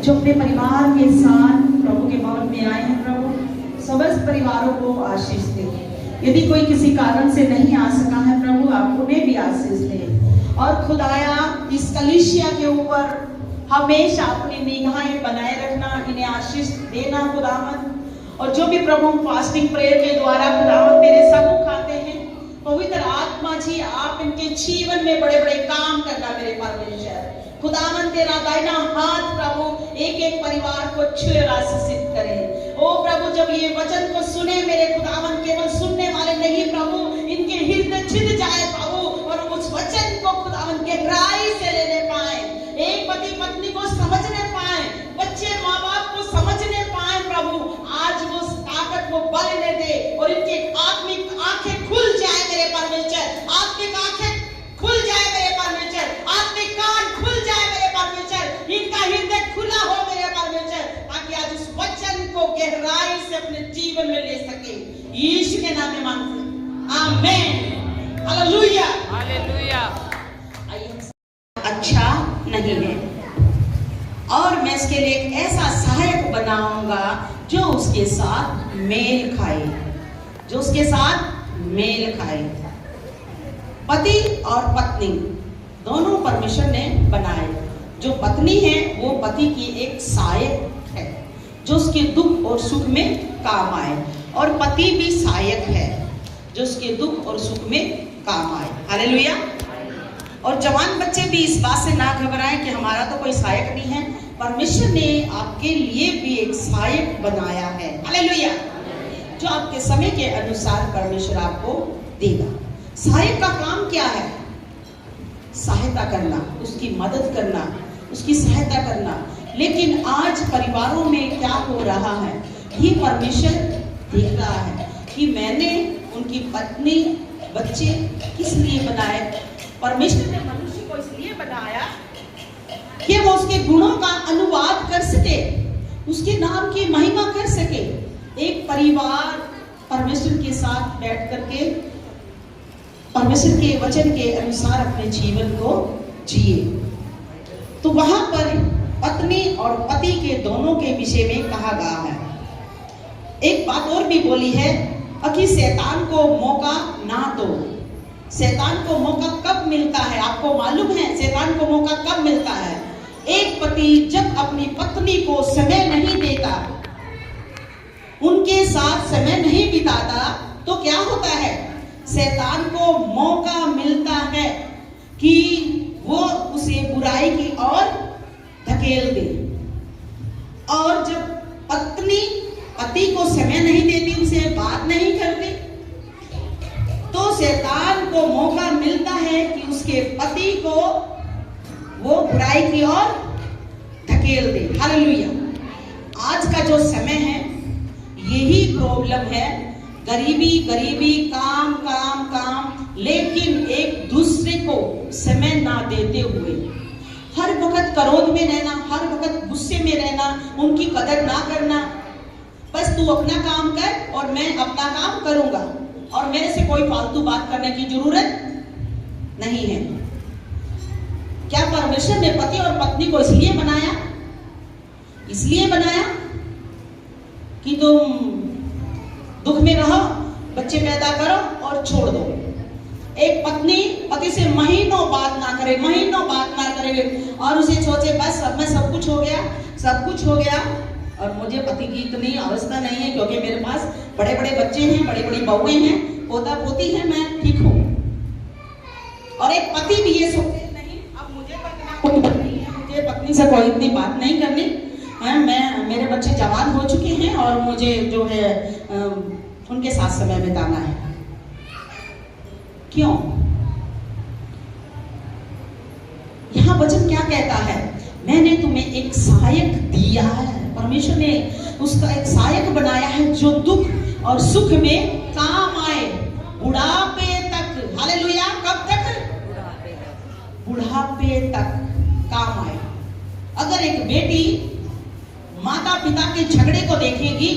जो अपने परिवार के साथ प्रभु के भवन में आए हैं, प्रभु समस्त परिवारों को आशीष दे। यदि कोई किसी कारण से नहीं आ सका है प्रभु, आप उन्हें भी आशीष दे। और खुदाया इस कलीसिया के ऊपर हमेशा अपनी निगाहें बनाए रखना, इन्हें आशीष देना खुदावन। और जो भी प्रभु हम फास्टिंग प्रेयर के द्वारा खुदावन तेरे सम्मुख आते हैं, पवित्र आत्मा जी आप इनके जीवन में बड़े बड़े काम करना मेरे परमेश्वर। खुदावन तेरा दाहिना हाथ प्रभु एक एक परिवार को छुए और आशीषित करे। ओ प्रभु जब ये वचन को सुने मेरे खुदावन, केवल सुनने वाले नहीं प्रभु, इनके हृदय छिद जाए प्रभु, और उस वचन को खुदावन गहराई से लेने पाए, एक पति पत्नी को समझने पाए, बच्चे माँ बाप को समझने पाए प्रभु। आज वो ताकत वो बल ने दे और इनके आत्मिक आंखें खुल जाए मेरे परमेश्वर, आत्मिक आंखें खुल जाए मेरे परमेश्वर, आत्मिक कान खुल जाए मेरे परमेश्वर, इनका हृदय खुला हो मेरे परमेश्वर, ताकि आज उस वचन को गहराई से अपने जीवन में ले सके। यीशु के नाम में मांगते हैं, आमीन, हालेलुया, हालेलुया। अच्छा नहीं है और मैं इसके लिए एक ऐसा सहायक बनाऊंगा जो उसके साथ मेल खाए, जो उसके साथ मेल खाए। पति और पत्नी दोनों परमेश्वर ने बनाए। जो पत्नी है वो पति की एक सहायक है, जो उसके दुख और सुख में काम आए, और पति भी सहायक है जो उसके दुख और सुख में काम आए। हालेलुया। और जवान बच्चे भी इस बात से ना घबराएं कि हमारा तो कोई सहायक नहीं है, परमेश्वर ने आपके लिए भी एक सहायक बनाया है। हालेलुया। जो आपके समय के अनुसार परमेश्वर आपको देगा। सहायक का काम क्या है? सहायता करना, उसकी मदद करना, उसकी सहायता करना। लेकिन आज परिवारों में क्या हो रहा है, ये परमेश्वर देख रहा है कि मैंने उनकी पत्नी बच्चे किस लिए बनाए। परमेश्वर ने मनुष्य को इसलिए बनाया कि वो उसके गुणों का अनुवाद कर सके, उसके नाम की महिमा कर सके। एक परिवार परमेश्वर के साथ बैठ करके परमेश्वर के वचन के अनुसार अपने जीवन को जिए। तो वहां पर पत्नी और पति के दोनों के विषय में कहा गया है। एक बात और भी बोली है कि शैतान को मौका ना दो। शैतान को मौका कब मिलता है आपको मालूम है? शैतान को मौका कब मिलता है? एक पति जब अपनी पत्नी को समय नहीं देता, उनके साथ समय नहीं बिताता, तो क्या होता है? शैतान को मौका मिलता है कि वो उसे बुराई की ओर धकेल दे। और जब पत्नी पति को समय नहीं देती, उनसे बात नहीं करती, तो शैतान को मौका मिलता है कि उसके पति को वो बुराई की ओर धकेल दे। हालेलुया। आज का जो समय है यही प्रॉब्लम है, गरीबी गरीबी, काम काम काम, लेकिन एक दूसरे को समय ना देते हुए, हर वक्त क्रोध में रहना, हर वक्त गुस्से में रहना, उनकी कदर ना करना। बस तू अपना काम कर और मैं अपना काम करूंगा, और मेरे से कोई फालतू बात करने की जरूरत नहीं है। क्या परमेश्वर ने पति और पत्नी को इसलिए बनाया? इसलिए बनाया कि तुम दुख में रहो, बच्चे पैदा करो और छोड़ दो। एक पत्नी पति से महीनों बात ना करे, महीनों बात ना करे, और उसे सोचे बस अब मैं सब कुछ हो गया, सब कुछ हो गया, और मुझे पति की इतनी अवस्था नहीं है क्योंकि मेरे पास बड़े बड़े बच्चे हैं, बड़ी बड़ी बहुएं हैं, पोता पोती है, मैं ठीक हूँ। और एक पति भी ये सोचे नहीं, अब मुझे तो इतना कोई नहीं है, मुझे पत्नी से कोई इतनी बात नहीं करनी है, मैं मेरे बच्चे जवान हो चुके हैं और मुझे जो है उनके साथ समय बिताना है। क्यों? यहाँ वचन क्या कहता है? मैंने तुम्हें एक सहायक दिया है। परमेश्वर ने उसका एक सहायक बनाया है जो दुख और सुख में काम आए, बुढ़ापे तक। हालेलुया। कब तक? बुढ़ापे तक काम आए। अगर एक बेटी माता पिता के झगड़े को देखेगी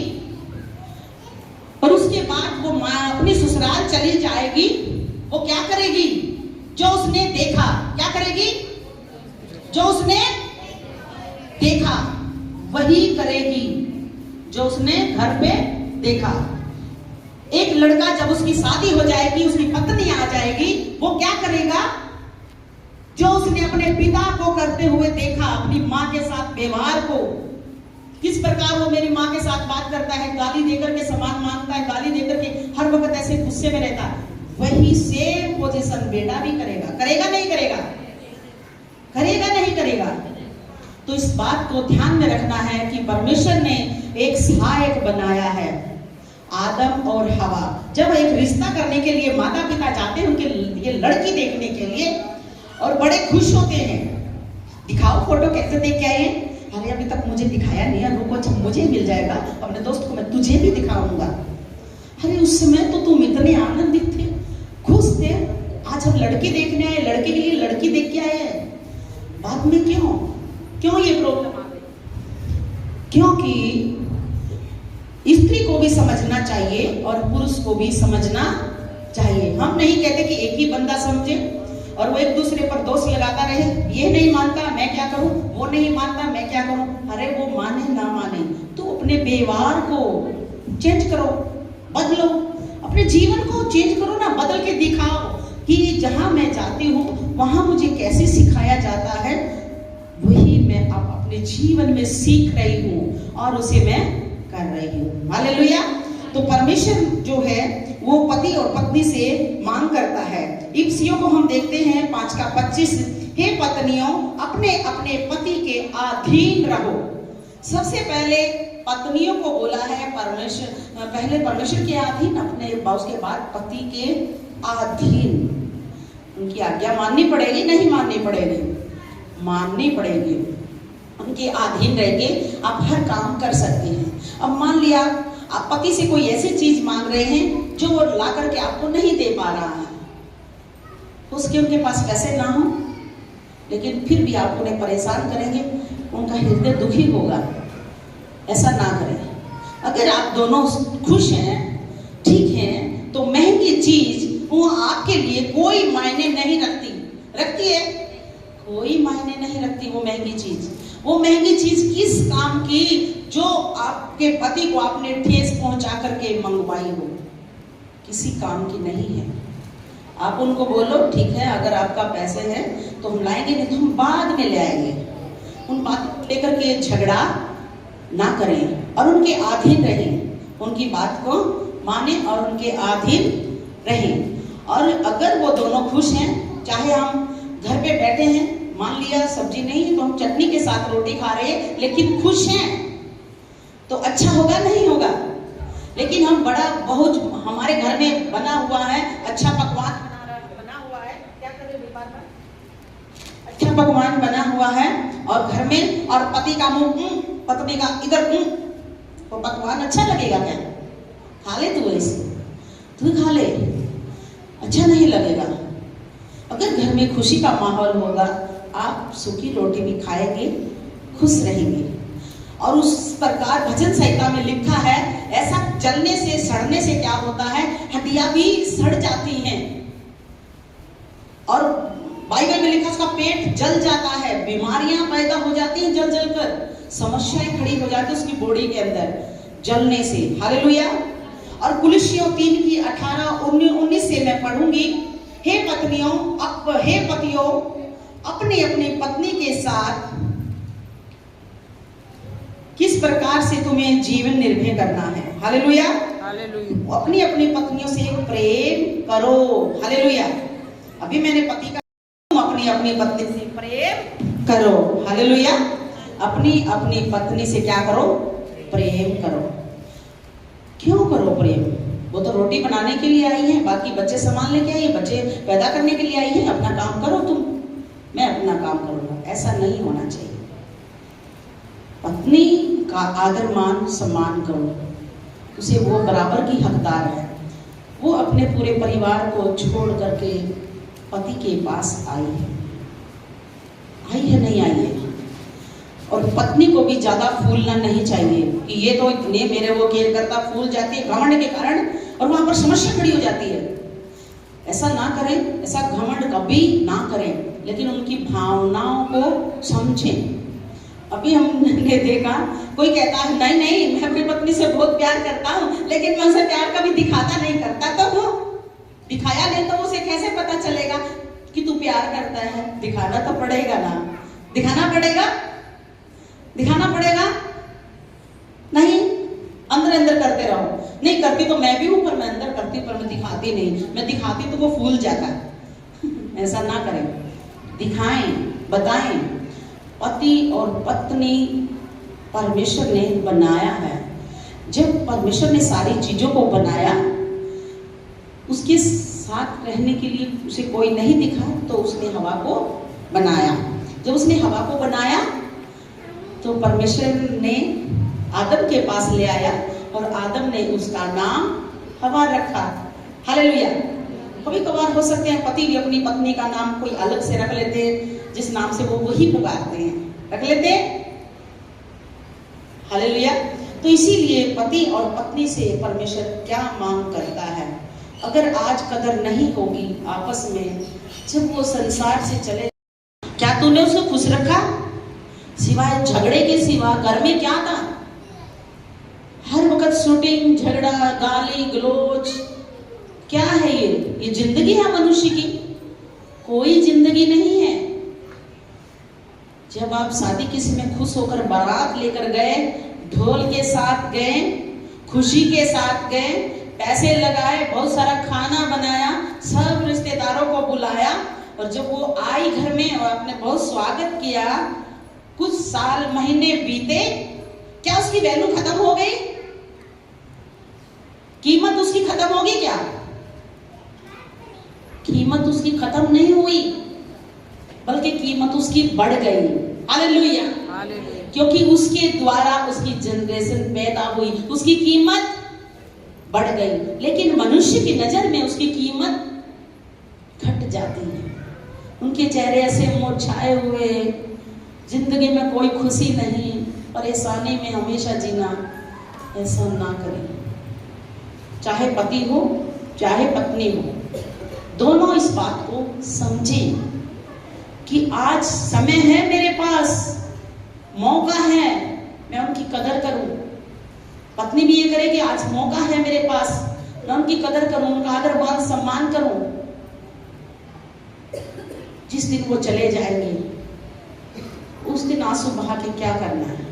और उसके बाद वो अपनी ससुराल चली जाएगी, वो क्या करेगी? जो उसने देखा, क्या करेगी? जो उसने देखा, वही करेगी जो उसने घर पे देखा। एक लड़का जब उसकी शादी हो जाएगी, उसकी पत्नी आ जाएगी, वो क्या करेगा? जो उसने अपने पिता को करते हुए देखा, अपनी माँ के साथ व्यवहार को, किस प्रकार वो मेरी माँ के साथ बात करता है, गाली देकर के सामान मांगता है, गाली देकर के हर वक्त ऐसे गुस्से में रहता है, वही सेम पोजीशन बेटा भी करेगा। करेगा नहीं करेगा? करेगा नहीं करेगा? तो इस बात को ध्यान में रखना है कि परमेश्वर ने एक सहायक बनाया है, आदम और हवा। जब एक रिश्ता करने के लिए माता पिता जाते हैं उनके लिए लड़की देखने के लिए, और बड़े खुश होते हैं, दिखाओ फोटो कैसे देख के आए? अरे अभी तक मुझे दिखाया नहीं है, रुको जब मुझे मिल जाएगा अपने दोस्त को मैं तुझे भी दिखाऊंगा। अरे उस समय तो तुम इतने आनंदित थे, खुश थे, आज हम लड़की देखने आए, लड़के के लिए लड़की देख के आए हैं, बाद में क्यों ये प्रॉब्लम आ गई? क्योंकि स्त्री को भी समझना चाहिए और पुरुष को भी समझना चाहिए। हम नहीं कहते कि एक ही बंदा समझे और वो एक दूसरे पर दोष लगाता रहे, ये नहीं मानता मैं क्या करूं, वो नहीं मानता मैं क्या करूं। अरे वो माने ना माने, तो अपने व्यवहार को चेंज करो, बदलो, अपने जीवन को चेंज करो ना, बदल के दिखाओ कि जहां मैं जाती हूँ वहां मुझे कैसे सिखाया जाता है, वही मैं अब अपने जीवन में सीख रही हूँ और उसे मैं कर रही हूँ। हालेलुया। तो परमेश्वर जो है वो पति और पत्नी से मांग करता है। इफ्सियों को हम देखते हैं 5:25, हे पत्नियों अपने अपने पति के अधीन रहो। सबसे पहले पत्नियों को बोला है परमेश्वर, पहले परमेश्वर के अधीन, अपने उसके बाद पति के अधीन। उनकी आज्ञा माननी पड़ेगी, नहीं माननी पड़ेगी? माननी पड़ेगी। उनके अधीन रह के आप हर काम कर सकते हैं। अब मान लिया आप पति से कोई ऐसी चीज मांग रहे हैं जो वो ला करके आपको नहीं दे पा रहा है, उसके उनके पास पैसे ना हो, लेकिन फिर भी आप उन्हें परेशान करेंगे, उनका हृदय दुखी होगा। ऐसा ना करें। अगर आप दोनों खुश हैं, ठीक हैं, तो महंगी चीज वो आपके लिए कोई मायने नहीं रखती। रखती है? कोई मायने नहीं रखती वो महंगी चीज। वो महंगी चीज किस काम की जो आपके पति को आपने ठेस पहुंचा करके मंगवाई हो? किसी काम की नहीं है। आप उनको बोलो ठीक है, अगर आपका पैसे हैं तो हम लाएंगे, नहीं तो हम बाद में ले आएंगे। उन बातों को लेकर के झगड़ा ना करें और उनके अधीन रहें, उनकी बात को माने और उनके अधीन रहें। और अगर वो दोनों खुश हैं, चाहे हम घर पे बैठे हैं, मान लिया सब्जी नहीं है तो हम चटनी के साथ रोटी खा रहे हैं, लेकिन खुश हैं, तो अच्छा होगा नहीं होगा? लेकिन हम बड़ा बहुत हमारे घर में बना हुआ है, अच्छा पकवान बना हुआ है, क्या करें व्यापार में, अच्छा पकवान बना हुआ है और घर में, और पति का मुंह, पत्नी का इधर, तो पकवान अच्छा लगेगा क्या? खा ले तू, ऐसे तू खा ले, अच्छा नहीं लगेगा। अगर घर में खुशी का माहौल होगा, आप सूखी रोटी भी खाएंगे, खुश रहेंगे। और उस प्रकार भजन संहिता में लिखा है, ऐसा जलने से सड़ने से क्या होता है, हड्डियां भी सड़ जाती हैं। और बाइबल में लिखा उसका पेट जल जाता है, बीमारियां पैदा हो जाती हैं जल जल कर, समस्याएं खड़ी हो जाती है उसकी बॉडी के अंदर जलने से। हालेलुया। और कुलुस्सियों 3:18-19 से मैं पढ़ूंगी, हे पतियों अपनी अपनी पत्नी के साथ किस प्रकार से तुम्हें जीवन निर्भय करना है। हालेलुया। हालेलुया। अपनी अपनी पत्नियों से प्रेम करो। हालेलुया। अभी मैंने पति का, अपनी अपनी पत्नी से प्रेम करो। हालेलुया। अपनी अपनी पत्नी से क्या करो? प्रेम करो। क्यों करो प्रेम? वो तो रोटी बनाने के लिए आई है, बाकी बच्चे संभालने के आई है, बच्चे पैदा करने के लिए आई है। अपना काम करो तुम, मैं अपना काम करूंगा। ऐसा नहीं होना चाहिए। पत्नी का आदर मान सम्मान करो, उसे वो बराबर की हकदार है। वो अपने पूरे परिवार को छोड़ करके पति के पास आई है नहीं आई है। और पत्नी को भी ज्यादा फूलना नहीं चाहिए कि ये तो इतने मेरे वो केयर करता, फूल जाती है घमंड के कारण और वहां पर समस्या खड़ी हो जाती है। ऐसा ना करें, ऐसा घमंड कभी ना करें, लेकिन उनकी भावनाओं को समझें। अभी हमने देखा कोई कहता है नहीं नहीं मैं अपनी पत्नी से बहुत प्यार करता हूँ लेकिन मैं उसे प्यार कभी दिखाता नहीं करता, तो वो दिखाया नहीं तो उसे कैसे पता चलेगा कि तू प्यार करता है? दिखाना तो पड़ेगा ना, दिखाना पड़ेगा, दिखाना पड़ेगा। नहीं अंदर अंदर करते रहो, नहीं करती तो मैं भी हूं पर मैं अंदर करती पर मैं दिखाती नहीं, मैं दिखाती तो वो फूल जाता। ऐसा ना करें, दिखाएं, बताएं। पति और पत्नी परमेश्वर ने बनाया है। जब परमेश्वर ने सारी चीजों को बनाया, उसके साथ रहने के लिए उसे कोई नहीं दिखा तो उसने हवा को बनाया। जब उसने हवा को बनाया तो परमेश्वर ने आदम के पास ले आया और आदम ने उसका नाम हवा रखा। हालेलुया। कभी कभार हो सकते हैं पति भी अपनी पत्नी का नाम कोई अलग से रख लेते हैं, जिस नाम से वो वही पुकारते हैं, रख लेते हैं। हालेलुया। तो इसीलिए पति और पत्नी से परमेश्वर क्या मांग करता है? अगर आज कदर नहीं होगी आपस में, जब वो संसार से चले, क्या तूने उसको खुश रखा? सिवाय झगड़े के सिवा घर में क्या था? हर वक्त शूटिंग, झगड़ा, गाली गलोच, क्या है ये जिंदगी है मनुष्य की? कोई जिंदगी नहीं है। जब आप शादी किसी में खुश होकर बारात लेकर गए, ढोल के साथ गए, खुशी के साथ गए, पैसे लगाए, बहुत सारा खाना बनाया, सब रिश्तेदारों को बुलाया और जब वो आई घर में और आपने बहुत स्वागत किया, कुछ साल महीने बीते, क्या उसकी वैल्यू खत्म हो गई? कीमत उसकी खत्म होगी क्या? कीमत उसकी खत्म नहीं हुई, बल्कि कीमत उसकी बढ़ गई। हालेलुया। क्योंकि उसके द्वारा उसकी जनरेशन पैदा हुई, उसकी कीमत बढ़ गई। लेकिन मनुष्य की नजर में उसकी कीमत घट जाती है। उनके चेहरे ऐसे मुरझाए हुए, जिंदगी में कोई खुशी नहीं, परेशानी में हमेशा जीना। ऐसा ना करें। चाहे पति हो चाहे पत्नी हो, दोनों इस बात को समझें कि आज समय है मेरे पास, मौका है, मैं उनकी कदर करूं। पत्नी भी ये करे कि आज मौका है मेरे पास, मैं उनकी कदर करूं, उनका आदर मान सम्मान करूं। जिस दिन वो चले जाएंगे उस दिन आंसू बहा के क्या करना है?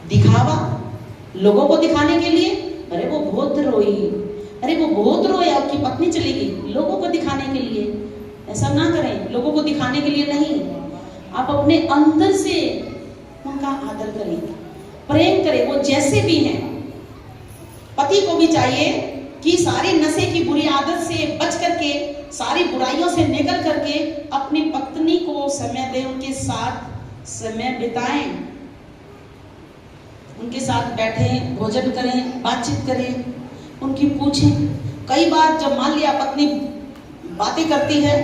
दिखावा, लोगों को दिखाने के लिए, अरे वो बहुत रोई, अरे वो बहुत रोया, आपकी पत्नी चली गई, लोगों को दिखाने के लिए। ऐसा ना करें, लोगों को दिखाने के लिए नहीं। आप अपने अंदर से उनका आदर करें, प्रेम करें, वो जैसे भी हैं। पति को भी चाहिए कि सारी नशे की बुरी आदत से बच करके, सारी बुराइयों से निकल करके अपनी पत्नी को समय दें, उनके साथ समय बिताएं, उनके साथ बैठें, भोजन करें, बातचीत करें, उनकी पूछें। कई बार जब मान लिया पत्नी बातें करती है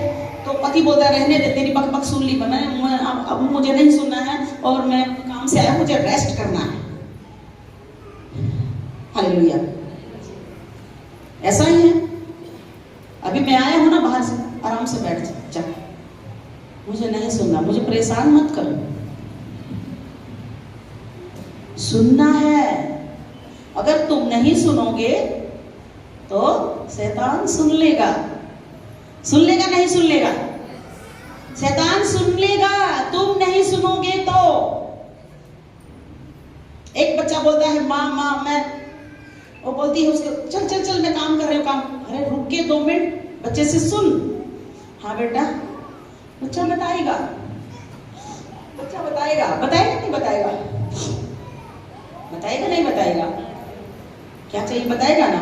तो पति बोलता है रहने दे, तेरी बक बक सुन ली, अब मुझे नहीं सुनना है और मैं काम से आया, मुझे रेस्ट करना है। हालेलुया। ऐसा ही है। अभी मैं आया हूं ना बाहर से, आराम से बैठ जा, मुझे नहीं सुनना, मुझे परेशान मत करो। सुनना है। अगर तुम नहीं सुनोगे तो शैतान सुन लेगा। सुन लेगा नहीं सुन लेगा? शैतान सुन लेगा, तुम नहीं सुनोगे तो। एक बच्चा बोलता है माँ माँ मैं, वो बोलती है उसको चल चल चल मैं काम कर रही हूँ काम। अरे रुक के 2 मिनट, बच्चे से सुन। हाँ बेटा, बच्चा बताएगा, बच्चा बताएगा, बताएगा नहीं बताएगा? बताएगा नहीं बताएगा? क्या चाहिए बताएगा ना।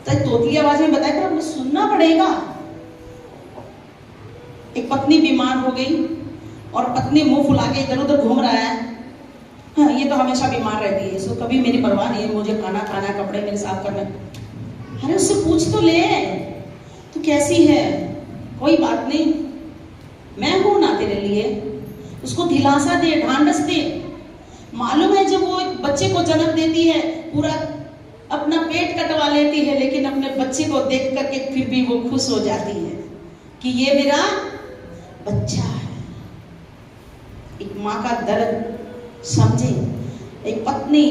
तो तोतली आवाज में बताएगा, हमें सुनना पड़ेगा। एक पत्नी बीमार हो गई और पत्नी मुंह फुला के इधर उधर घूम रहा है। हाँ, ये तो हमेशा बीमार रहती है, इसको कभी मेरी परवाह नहीं है, मुझे खाना खाना, कपड़े मेरे साफ करना। अरे उससे पूछ तो ले, तू कैसी है? कोई बात नहीं, मैं हूं ना तेरे लिए। उसको दिलासा दे, ढांढस दे। मालूम है जब वो एक बच्चे को जन्म देती है, पूरा अपना पेट कटवा लेती है, लेकिन अपने बच्चे को देख करके फिर भी वो खुश हो जाती है कि ये मेरा बच्चा है। एक माँ का दर्द समझे। एक पत्नी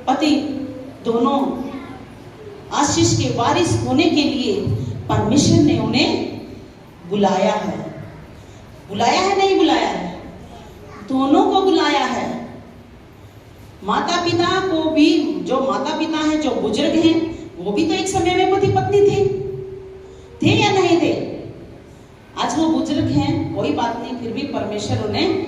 पति दोनों आशीष के वारिस होने के लिए परमेश्वर ने उन्हें बुलाया है। बुलाया है नहीं बुलाया है, दोनों को बुलाया है। माता पिता को भी, जो माता पिता हैं, जो बुजुर्ग हैं, वो भी तो एक समय में पति पत्नी थे या नहीं थे? आज वो बुजुर्ग हैं, कोई बात नहीं, फिर भी परमेश्वर उन्हें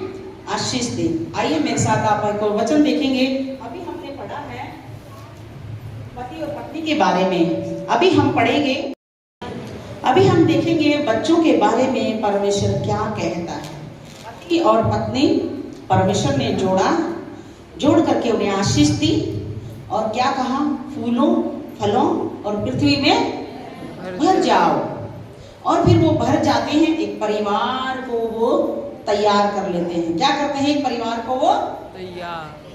आशीष दे। आइए मेरे साथ आप एक वचन देखेंगे। अभी हमने पढ़ा है पति और पत्नी के बारे में, अभी हम पढ़ेंगे, अभी हम देखेंगे बच्चों के बारे में परमेश्वर क्या कहता है। पति और पत्नी परमेश्वर ने जोड़ करके उन्हें आशीष दी और क्या कहा? फूलों फलों और पृथ्वी में भर जाओ। और फिर वो भर जाते हैं, एक परिवार को वो तैयार कर लेते हैं। क्या करते हैं? एक परिवार को वो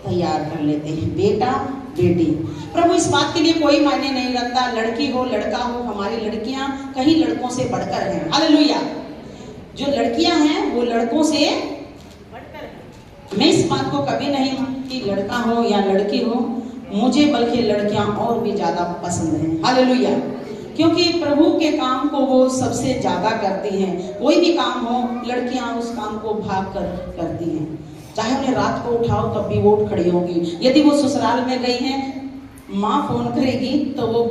तैयार कर लेते हैं, बेटा बेटी। प्रभु इस बात के लिए कोई मायने नहीं रखता, लड़की हो लड़का हो, हमारी लड़कियां कहीं लड़कों से बढ़कर हैं। हालेलुया। जो लड़कियां हैं वो लड़कों से बढ़कर हैं। मैं इस बात को कभी नहीं मानती लड़का हो या लड़की हो, मुझे बल्कि लड़कियां और भी ज्यादा पसंद हैं। हालेलुया। क्योंकि प्रभु के काम को वो सबसे ज्यादा करती हैं। कोई भी काम हो, लड़कियां उस काम को भाग कर करती हैं। चाहे उन्हें रात को उठाओ तब भी वो उठ खड़ी होगी। यदि वो ससुराल में गई हैं, माँ फोन करेगी तो वो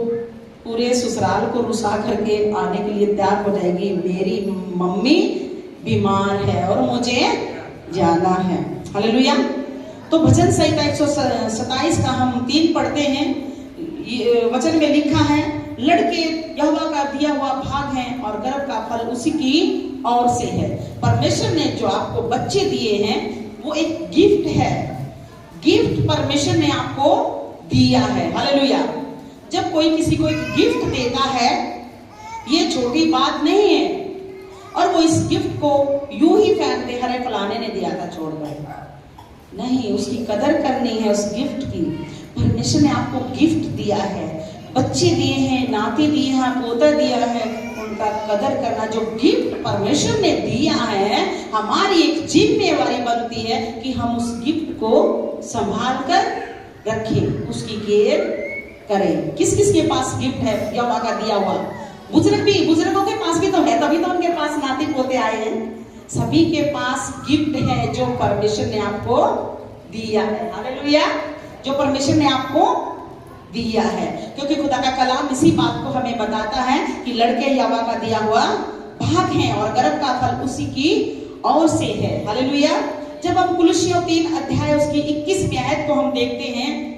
पूरे ससुराल को रुसा करके आने के लिए तैयार हो जाएगी। मेरी मम्मी बीमार है और मुझे जाना है। हालेलुया। तो भजन संहिता 127 का हम 3 पढ़ते हैं। वचन में लिखा है, लड़के यहोवा का दिया हुआ भाग है और गर्भ का फल उसी की ओर से है। परमेश्वर ने जो आपको बच्चे दिए हैं वो एक गिफ्ट है। गिफ्ट परमेश्वर ने आपको दिया है। हालेलुया। जब कोई किसी को एक गिफ्ट देता है, ये छोटी बात नहीं है। और वो इस गिफ्ट को यूं ही फेंक दे, हरे फलाने ने दिया था छोड़ कर, नहीं, उसकी कदर करनी है उस गिफ्ट की। परमेश्वर ने आपको गिफ्ट दिया है, बच्चे दिए हैं, नाती दिए हैं, पोता दिया है, उनका कदर करना। जो गिफ्ट परमेश्वर ने दिया है, हमारी एक जिम्मेवारी बनती है कि हम उस गिफ्ट को संभाल कर रखें, उसकी केयर करें। किस किस के पास गिफ्ट है यहोवा का दिया हुआ? बुजुर्गों के पास भी तो है, तभी तो उनके पास नाती पोते आए हैं। सभी के पास गिफ्ट है जो परमेश्वर ने आपको दिया है। हालेलुया। जो परमेश्वर ने आपको दिया है, क्योंकि खुदा का कलाम इसी बात को हमें बताता है कि लड़के यहोवा का दिया हुआ भाग हैं और गर्भ का फल उसी की ओर से है। हालेलुया। जब हम कुलुस्सियों 3 अध्याय उसकी 21वीं आयत को हम देखते हैं,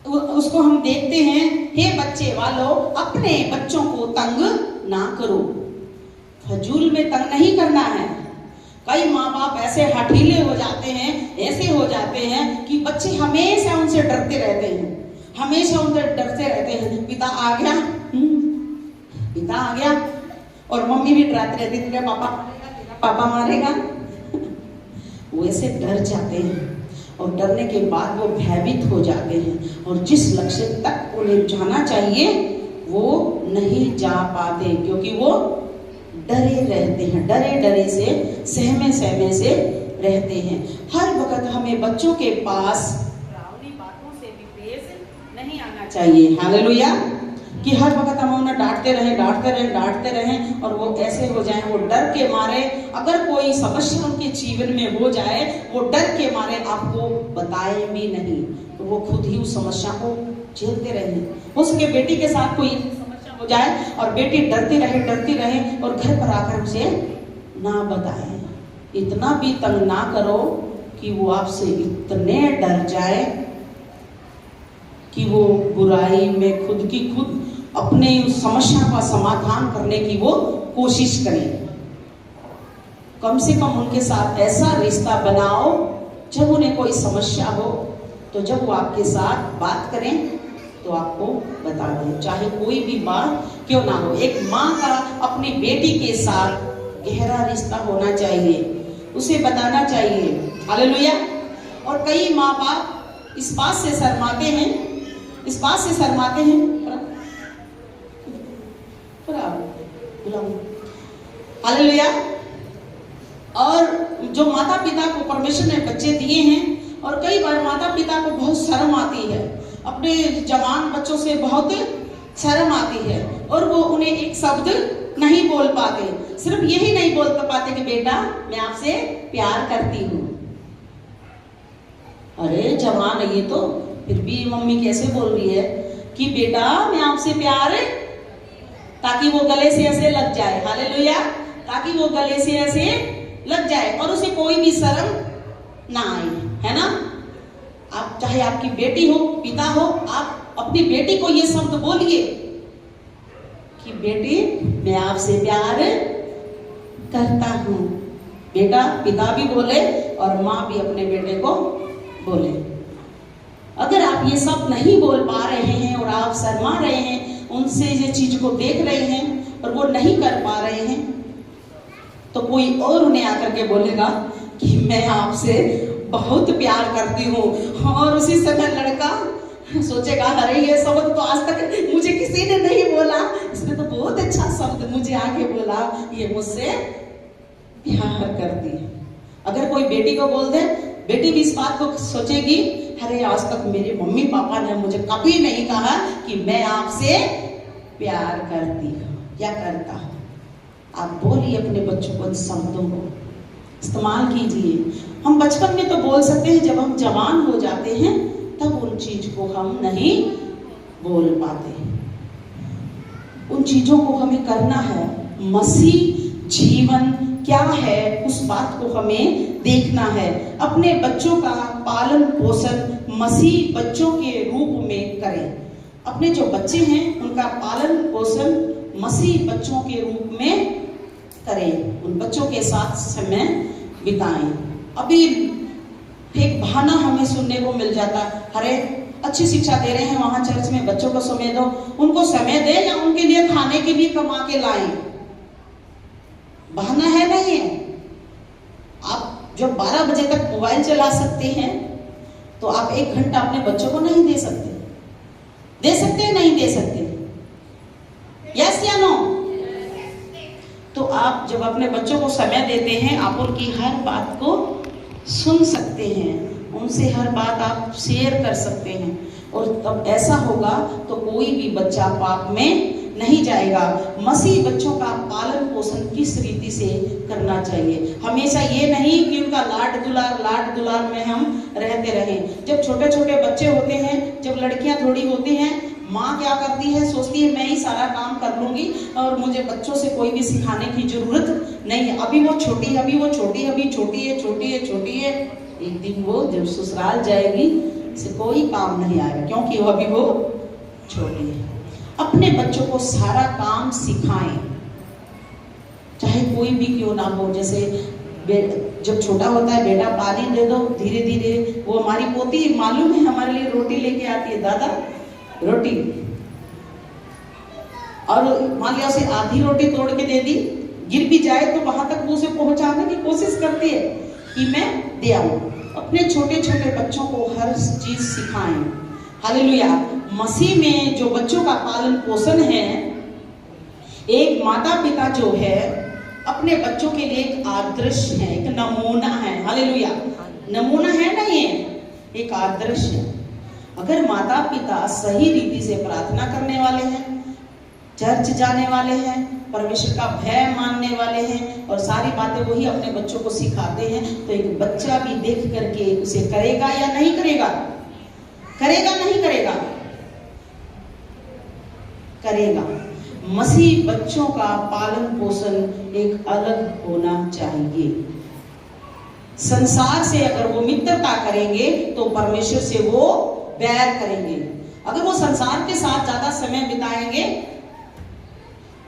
उसको हम देखते हैं, हे बच्चे वालों, अपने बच्चों को तंग ना करो। फजूल में तंग नहीं करना है। कई माँ बाप ऐसे हठीले हो जाते हैं, ऐसे हो जाते हैं कि बच्चे हमेशा उनसे डरते रहते हैं, हमेशा उनसे डरते रहते हैं। पिता आ गया, पिता आ गया, और मम्मी भी डराती रहती, तेरा पापा मारेगा। वो ऐसे डर जाते हैं और डरने के बाद वो भयभीत हो जाते हैं और जिस लक्ष्य तक उन्हें जाना चाहिए वो नहीं जा पाते, क्योंकि वो डरे रहते हैं, डरे से सहमे से रहते हैं। हर वक्त हमें बच्चों के पास डरावनी बातों से भी पेश नहीं आना चाहिए। हालेलुया। कि हर वक्त हम उन्हें डांटते रहें और वो ऐसे हो जाएं, वो डर के मारे, अगर कोई समस्या उनके जीवन में हो जाए, वो डर के मारे आपको बताए भी नहीं, तो वो खुद ही उस समस्या को झेलते रहे। हो सके बेटी के साथ कोई समस्या हो जाए और बेटी डरती रहे और घर पर आकर उसे ना बताए। इतना भी तंग ना करो कि वो आपसे इतने डर जाए कि वो बुराई में खुद अपने उस समस्या का समाधान करने की वो कोशिश करें। कम से कम उनके साथ ऐसा रिश्ता बनाओ, जब उन्हें कोई समस्या हो तो जब वो आपके साथ बात करें तो आपको बता दें, चाहे कोई भी बात क्यों ना हो। एक माँ का अपनी बेटी के साथ गहरा रिश्ता होना चाहिए, उसे बताना चाहिए। हालेलुया। और कई माँ बाप इस बात से शर्माते हैं, हालेलुया। और जो माता पिता को परमेश्वर ने बच्चे दिए हैं, और कई बार माता पिता को बहुत शर्म आती है, अपने जवान बच्चों से बहुत शर्म आती है, और वो उन्हें एक शब्द नहीं बोल पाते, सिर्फ यही नहीं बोल पाते कि बेटा मैं आपसे प्यार करती हूँ। अरे जवान है ये तो, फिर भी मम्मी कैसे बोल रही है कि बेटा मैं आपसे प्यार, ताकि वो गले से ऐसे लग जाए, हालेलुया, ताकि वो गले से ऐसे लग जाए और उसे कोई भी शर्म ना आए, है ना। आप चाहे आपकी बेटी हो, पिता हो, आप अपनी बेटी को ये शब्द बोलिए कि बेटी मैं आपसे प्यार करता हूं। बेटा, पिता भी बोले और माँ भी अपने बेटे को बोले। अगर आप ये सब नहीं बोल पा रहे हैं और आप शर्मा रहे हैं, उनसे ये चीज को देख रहे हैं और वो नहीं कर पा रहे हैं, तो कोई और उन्हें आकर के बोलेगा कि मैं आपसे बहुत प्यार करती हूँ, और उसी समय लड़का सोचेगा अरे ये शब्द तो आज तक मुझे किसी ने नहीं बोला, इसने तो बहुत अच्छा शब्द मुझे आके बोला, ये मुझसे प्यार करती है। अगर कोई बेटी को बोल दे, बेटी भी इस बात को सोचेगी अरे आज तक मेरे मम्मी पापा ने मुझे कभी नहीं कहा कि मैं आपसे प्यार करती हूँ या करता हूँ। आप बोलिए अपने बच्चों को, शब्दों को इस्तेमाल कीजिए। हम बचपन में तो बोल सकते हैं, जब हम जवान हो जाते हैं तब उन चीज को हम नहीं बोल पाते। उन चीजों को हमें करना है। मसीह जीवन क्या है उस बात को हमें देखना है। अपने बच्चों का पालन पोषण मसीह बच्चों के रूप में करें। अपने जो बच्चे हैं उनका पालन पोषण मसीह बच्चों के रूप में करें, उन बच्चों के साथ समय बिताएं। अभी एक बहाना हमें सुनने को मिल जाता, अरे अच्छी शिक्षा दे रहे हैं वहां चर्च में, बच्चों को समय दो, उनको समय दे या उनके लिए खाने के लिए कमा के लाएं। बहाना है नहीं है। आप जब 12 बजे तक मोबाइल चला सकते हैं तो आप 1 घंटा अपने बच्चों को नहीं दे सकते? दे सकते हैं, नहीं दे सकते? यस या नो? तो आप जब अपने बच्चों को समय देते हैं, आप उनकी हर बात को सुन सकते हैं, उनसे हर बात आप शेयर कर सकते हैं, और तब ऐसा होगा तो कोई भी बच्चा पाप में नहीं जाएगा। मसीह बच्चों का पालन पोषण किस रीति से करना चाहिए। हमेशा ये नहीं कि उनका लाड दुलार में हम रहते रहें। जब छोटे छोटे बच्चे होते हैं, जब लड़कियां थोड़ी होती हैं, माँ क्या करती है, सोचती है मैं ही सारा काम कर लूंगी और मुझे बच्चों से कोई भी सिखाने की जरूरत नहीं है। अभी वो छोटी है। एक दिन वो जब ससुराल जाएगी से कोई काम नहीं आएगा, क्योंकि वो अभी वो छोटी है। अपने बच्चों को सारा काम सिखाएं, चाहे कोई भी क्यों ना हो। जैसे जब छोटा होता है, बेटा पानी दे दो, धीरे धीरे वो हमारी पोती मालूम है हमारे लिए रोटी लेके आती है, दादा रोटी, और मान लिया उसे आधी रोटी तोड़ के दे दी, गिर भी जाए तो वहां तक वो उसे पहुंचाने की कोशिश करती है कि मैं दे आऊं। अपने छोटे छोटे बच्चों को हर चीज सिखाएं। हालेलुया। मसीह में जो बच्चों का पालन पोषण है, एक माता पिता जो है अपने बच्चों के लिए एक आदर्श है, एक नमूना है। हालेलुया। नमूना है ना, ये एक आदर्श है। अगर माता पिता सही रीति से प्रार्थना करने वाले हैं, चर्च जाने वाले हैं, परमेश्वर का भय मानने वाले हैं और सारी बातें वही अपने बच्चों को सिखाते हैं, तो एक बच्चा भी देख करके उसे करेगा या नहीं करेगा? करेगा नहीं करेगा? करेगा। मसीह बच्चों का पालन पोषण एक अलग होना चाहिए। संसार से अगर वो मित्रता करेंगे तो परमेश्वर से वो बैर करेंगे। अगर वो संसार के साथ ज्यादा समय बिताएंगे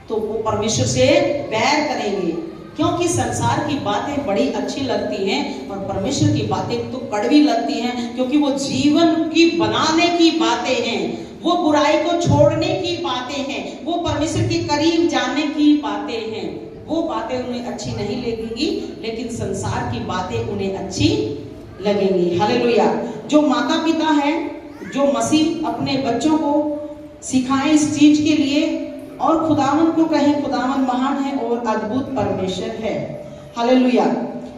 तो वो परमेश्वर से बैर करेंगे, क्योंकि संसार की बातें बड़ी अच्छी लगती हैं और परमेश्वर की बातें तो कड़वी लगती हैं, क्योंकि वो जीवन की बनाने की बातें हैं, वो बुराई को छोड़ने की बातें हैं, वो परमेश्वर के करीब जाने की बातें हैं। वो बातें उन्हें अच्छी नहीं लगेंगी, लेकिन संसार की बातें उन्हें अच्छी लगेंगी। हालेलुया। जो माता पिता हैं, जो मसीह अपने बच्चों को सिखाएं इस चीज के लिए और खुदावन को कहें खुदावन महान है और अद्भुत परमेश्वर है। हालेलुया।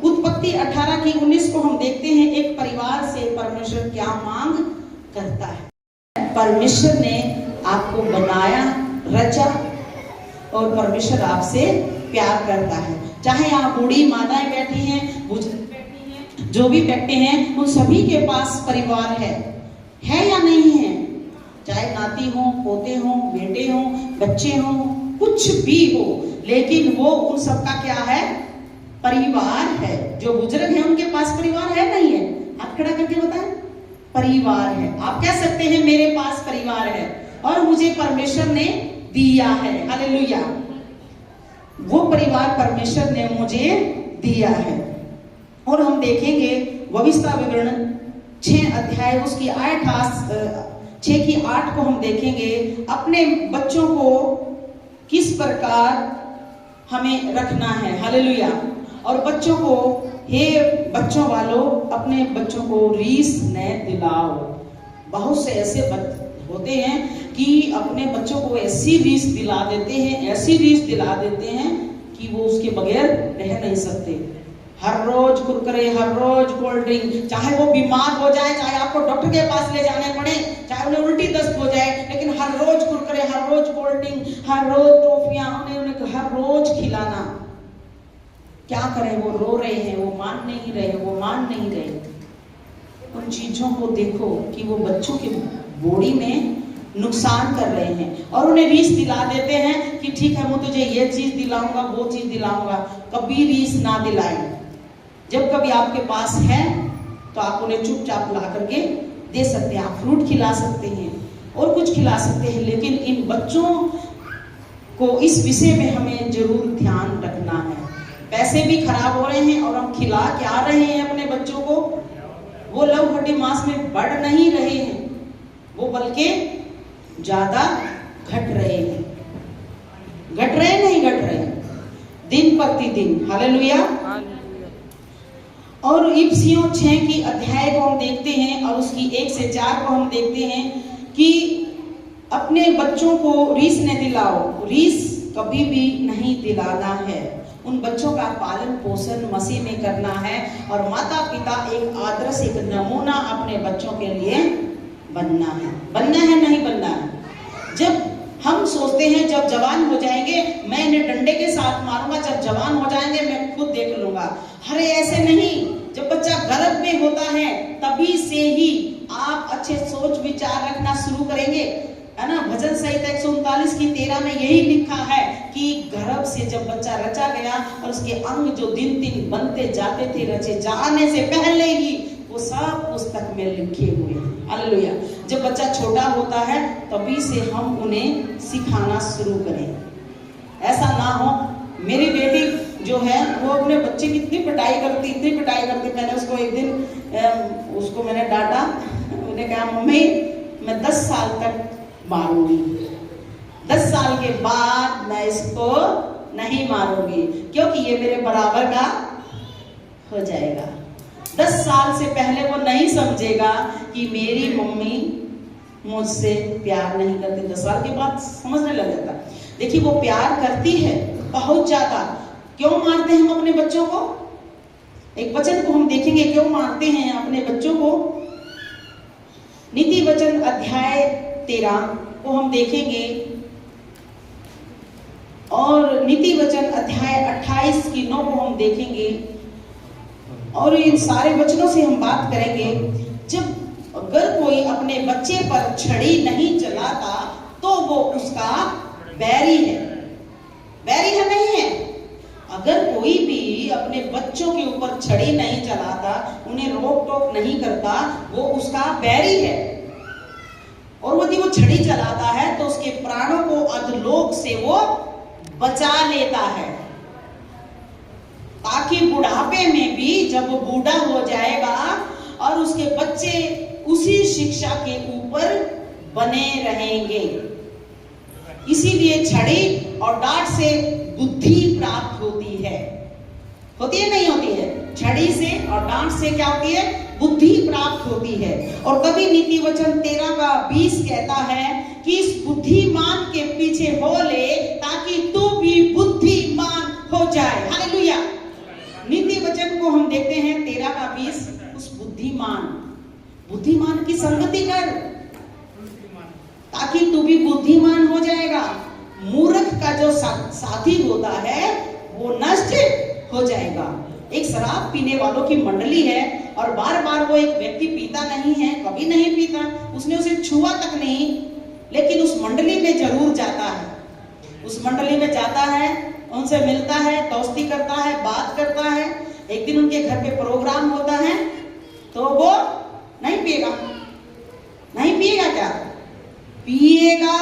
उत्पत्ति 18:19 को हम देखते हैं, एक परिवार से परमेश्वर क्या मांग करता है। परमेश्वर ने आपको बनाया, रचा, और परमेश्वर आपसे प्यार करता है। चाहे आप बूढ़ी माताएं बैठी हैं, बुजुर्ग बैठी हैं, जो भी बैठे हैं, उन सभी के पास परिवार है या नहीं है? चाहे नाती हो, पोते हो, बेटे हो, बच्चे हो, कुछ भी हो, लेकिन वो उन सबका क्या है? परिवार है। जो बुजुर्ग हैं उनके पास परिवार है नहीं है? हाथ खड़ा करके बताएं। परिवार है। आप कह सकते हैं मेरे पास परिवार है और मुझे परमेश्वर ने दिया है। हालेलुया। वो परिवार परमेश्वर ने मुझे दिया है। और हम देखेंगे भविष्य विवरण 6 अध्याय उसकी 6 की 8 को हम देखेंगे, अपने बच्चों को किस प्रकार हमें रखना है। हालेलुया। और बच्चों को, हे बच्चों वालों, अपने बच्चों को रीस न दिलाओ। बहुत से ऐसे होते हैं कि अपने बच्चों को ऐसी रीस दिला देते हैं, ऐसी रीस दिला देते हैं कि वो उसके बगैर रह नहीं सकते। हर रोज कुरकुरे, हर रोज कोल्ड ड्रिंक, चाहे वो बीमार हो जाए, चाहे आपको डॉक्टर के पास ले जाने पड़े, चाहे उन्हें उल्टी दस्त हो जाए, लेकिन हर रोज कुरकुरे, हर रोज कोल्ड ड्रिंक, हर रोज टॉफियां, उन्हें हर रोज खिलाना। क्या करें? वो रो रहे हैं, वो मान नहीं रहे। उन चीजों को देखो कि वो बच्चों के बॉडी में नुकसान कर रहे हैं, और उन्हें रीस दिला देते हैं कि ठीक है, मैं तुझे ये चीज दिलाऊंगा, वो चीज दिलाऊंगा। कभी रीस ना दिलाएं। जब कभी आपके पास है तो आप उन्हें चुपचाप ला करके दे सकते हैं। आप फ्रूट खिला सकते हैं और कुछ खिला सकते हैं, लेकिन इन बच्चों को इस विषय में हमें जरूर ध्यान रखना है। पैसे भी खराब हो रहे हैं और हम खिला क्या रहे हैं अपने बच्चों को? वो लव हड्डी मांस में बढ़ नहीं रहे हैं, वो बल्कि ज्यादा घट रहे हैं। घट रहे दिन प्रतिदिन। हालेलुया। और इफिसियों 6 की अध्याय को हम देखते हैं और उसकी 1 से 4 को हम देखते हैं कि अपने बच्चों को रीस न दिलाओ। रीस कभी भी नहीं दिलाना है। उन बच्चों का पालन पोषण मसीह में करना है, और माता पिता एक आदर्श, एक नमूना अपने बच्चों के लिए बनना है नहीं बनना है। जब हम सोचते हैं जब जवान हो जाएंगे मैं इन्हें डंडे के साथ मारूंगा, जब जवान हो जाएंगे मैं खुद देख लूंगा। अरे ऐसे नहीं। जब बच्चा गर्भ में होता है तभी से ही आप अच्छे सोच विचार रखना शुरू करेंगे, है ना। भजन संहिता 139 की 13 में यही लिखा है कि गर्भ से जब बच्चा रचा गया और उसके अंग जो दिन दिन बनते जाते थे, रचे जाने से पहले ही वो सब पुस्तक में लिखे हुए हैं। हालेलुया। जब बच्चा छोटा होता है तभी से हम उन्हें सिखाना शुरू करें। ऐसा ना हो, मेरी बेटी जो है वो अपने बच्चे की इतनी पिटाई करती। मैंने उसको एक दिन उसको मैंने डांटा। उन्हें कहा, मम्मी मैं 10 साल तक मारूंगी, 10 साल के बाद मैं इसको नहीं मारूंगी, क्योंकि ये मेरे बराबर का हो जाएगा। 10 साल से पहले वो नहीं समझेगा कि मेरी मम्मी मुझसे प्यार नहीं करती। 10 साल के बाद समझने लग जाता। देखिए वो प्यार करती है बहुत ज्यादा। क्यों मारते हैं हम अपने बच्चों को? एक वचन को हम देखेंगे क्यों मारते हैं अपने बच्चों को। नीति वचन अध्याय 13 को हम देखेंगे, और नीति वचन अध्याय 28 की 9 को हम देखेंगे, और इन सारे वचनों से हम बात करेंगे। जब अगर कोई अपने बच्चे पर छड़ी नहीं चलाता तो वो उसका बैरी है नहीं है। अगर कोई भी अपने बच्चों के ऊपर छड़ी नहीं चलाता, उन्हें रोक टोक नहीं करता, वो उसका बैरी है। और यदि वो छड़ी चलाता है तो उसके प्राणों को अधोलोक से वो बचा लेता है, ताकि बुढ़ापे में भी जब वो बूढ़ा हो जाएगा और उसके बच्चे उसी शिक्षा के ऊपर बने रहेंगे। इसीलिए छड़ी और डांट से बुद्धि प्राप्त होती है नहीं होती है? छड़ी से और डांट से क्या होती है? बुद्धि प्राप्त होती है। और कभी नीति वचन 13 का 20 कहता है कि इस बुद्धिमान के पीछे हो ले ताकि तू भी बुद्धिमान हो जाए। हालेलुया। नीति वचन वचन को हम देखते हैं 13 का 20, उस बुद्धिमान की संगति कर ताकि तू भी बुद्धिमान हो जाएगा। मूर्ख का जो साथी होता है वो नष्ट हो जाएगा। एक शराब पीने वालों की मंडली है और बार बार वो एक व्यक्ति पीता नहीं है, कभी नहीं पीता, उसने उसे छुआ तक नहीं, लेकिन उस मंडली में जरूर जाता है। उस मंडली में जाता है, उनसे मिलता है, दोस्ती करता है, बात करता है। एक दिन उनके घर पे प्रोग्राम होता है तो वो नहीं पिएगा। नहीं पिएगा क्या? पिएगा,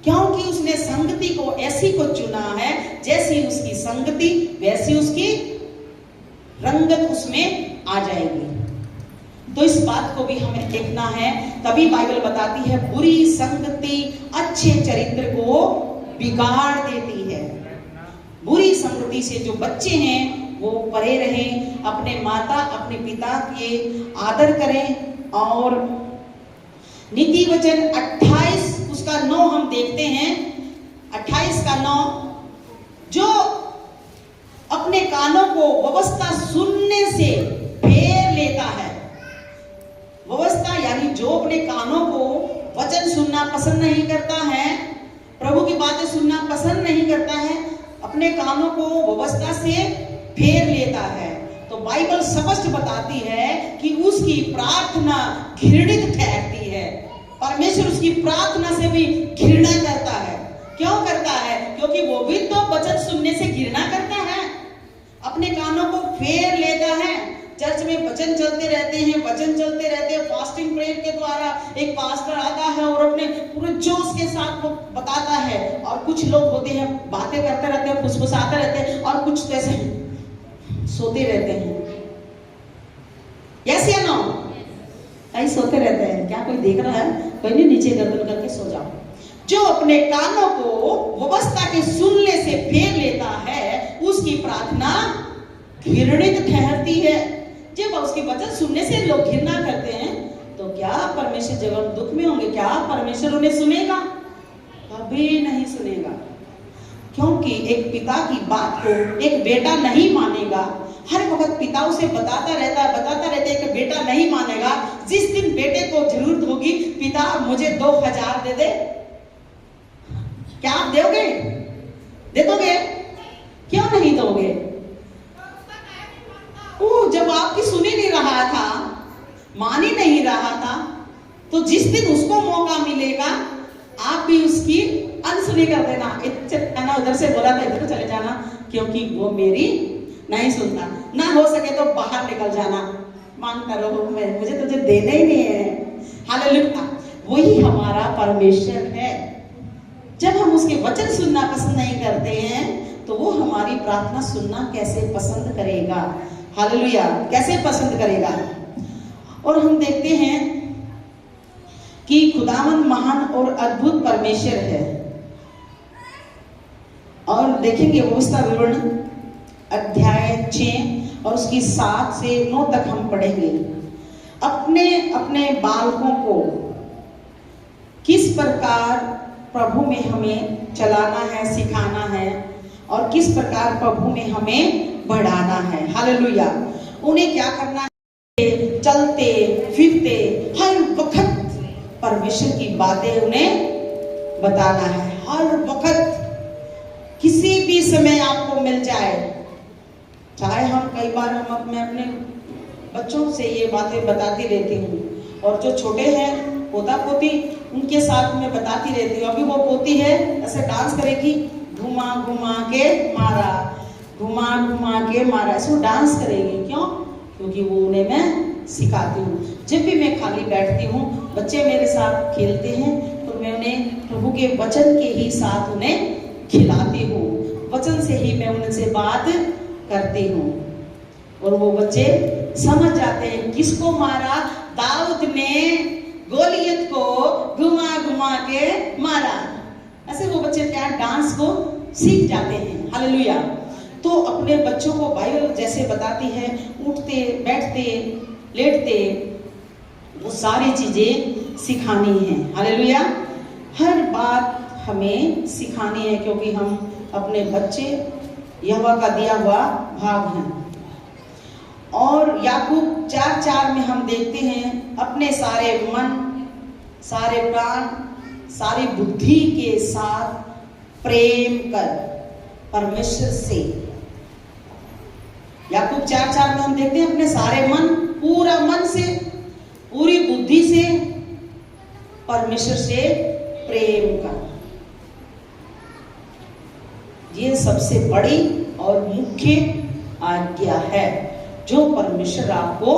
क्योंकि उसने संगति को ऐसी को चुना है, जैसी उसकी संगति वैसी उसकी रंगत उसमें आ जाएगी। तो इस बात को भी हमें देखना है। तभी बाइबल बताती है बुरी संगति अच्छे चरित्र को बिगाड़ देती है। बुरी संगति से जो बच्चे हैं वो परे रहें, अपने माता अपने पिता के आदर करें। और नीति वचन 28 उसका 9 हम देखते हैं, 28 का 9, जो अपने कानों को व्यवस्था सुनने से फेर लेता है। व्यवस्था यानी जो अपने कानों को वचन सुनना पसंद नहीं करता है, प्रभु की बातें सुनना पसंद नहीं करता है, अपने कानों को व्यवस्था से फेर लेता है, तो बाइबल स्पष्ट बताती है कि उसकी प्रार्थना घृणित ठहरती है। परमेश्वर उसकी प्रार्थना से भी घृणा करता है। क्यों करता है? क्योंकि वो भी तो वचन सुनने से घृणा करता है, अपने कानों को फेर लेता है। चर्च में वचन चलते रहते हैं, वचन चलते रहते हैं, फास्टिंग प्रेयर के द्वारा एक पास्टर आता है और अपने पूरे जोश के साथ वो बताता है, और कुछ लोग होते हैं बातें करते रहते हैं, फुसफुसाते रहते हैं, और कुछ तो ऐसे सोते रहते हैं। यस या नो? ऐसे सोते रहते हैं। क्या कोई देख रहा है? कोई नहीं, नीचे गर्दन करके सो जाओ। जो अपने कानों को व्यवस्था के सुनने से फेर लेता है, उसकी प्रार्थना घृणित ठहरती है। जब उसकी वचन सुनने से लोग घृणा करते हैं, तो क्या परमेश्वर जब हम दुख में होंगे, क्या परमेश्वर उन्हें सुनेगा? कभी नहीं सुनेगा। क्योंकि एक पिता की बात को एक बेटा नहीं मानेगा। हर वक्त पिता उसे बताता रहता है कि बेटा नहीं मानेगा। जिस दिन बेटे को जरूरत होगी, पिता मुझे 2000 दे दे, क्या आप दोगे? दे दोगे? क्यों नहीं दोगे? जब आपकी सुनी नहीं रहा था, मान ही नहीं रहा था, तो जिस दिन उसको मौका मिलेगा आप भी उसकी अनसुनी कर देना। उधर से बोला था इधर चले जाना, क्योंकि वो मेरी नहीं सुनता। ना हो सके तो बाहर निकल जाना, मांगता रहो, मुझे तुझे देना ही नहीं है। हालेलुया। वही हमारा परमेश्वर है। जब हम उसके वचन सुनना पसंद नहीं करते हैं, तो वो हमारी प्रार्थना सुनना कैसे पसंद करेगा? हालेलुया, कैसे पसंद करेगा? और हम देखते हैं कि खुदावन महान और अद्भुत परमेश्वर है। और देखेंगे व्यवस्था विवरण अध्याय 6 और उसकी 7 से 9 तक हम पढ़ेंगे। अपने अपने बालकों को किस प्रकार प्रभु में हमें चलाना है, सिखाना है, और किस प्रकार प्रभु में हमें बढ़ाना है। हालेलुया। उन्हें क्या करना है? चलते फिरते हर वक्त परमेश्वर की बातें उन्हें बताना है। हर वक्त, किसी भी समय आपको मिल जाए। चाहे हम कई बार हम अपने बच्चों से ये बातें बताती रहती हूँ, और जो छोटे हैं पोता पोती, उनके साथ में बताती रहती हूँ। अभी वो पोती है ऐसे डांस करेगी, घुमा घुमा के मारा, घुमा घुमा के मारा, ऐसे वो डांस करेगी। क्यों? क्योंकि वो उन्हें मैं सिखाती हूँ। जब भी मैं खाली बैठती हूँ, बच्चे मेरे साथ खेलते हैं, तो मैं उन्हें प्रभु के वचन के ही साथ उन्हें खिलाती हूँ। वचन से ही मैं उनसे बात करती हूँ, और वो बच्चे समझ जाते हैं किसको मारा। दाऊद ने गोलियत को घुमा घुमा के मारा। ऐसे वो बच्चे क्या डांस को सीख जाते हैं। हालेलुया। तो अपने बच्चों को बाइबल जैसे बताती है, उठते बैठते लेटते वो सारी चीजें सिखानी है। हालेलुया। हर बात हमें सिखानी है, क्योंकि हम अपने बच्चे यहोवा का दिया हुआ भाग हैं। और याकूब 4:4 में हम देखते हैं, अपने सारे मन, सारे प्राण, सारी बुद्धि के साथ प्रेम कर परमेश्वर से। याकूब 4:4 में हम देखते हैं, अपने सारे मन, पूरा मन से, पूरी बुद्धि से परमेश्वर से प्रेम कर। ये सबसे बड़ी और मुख्य आज्ञा है जो परमेश्वर आपको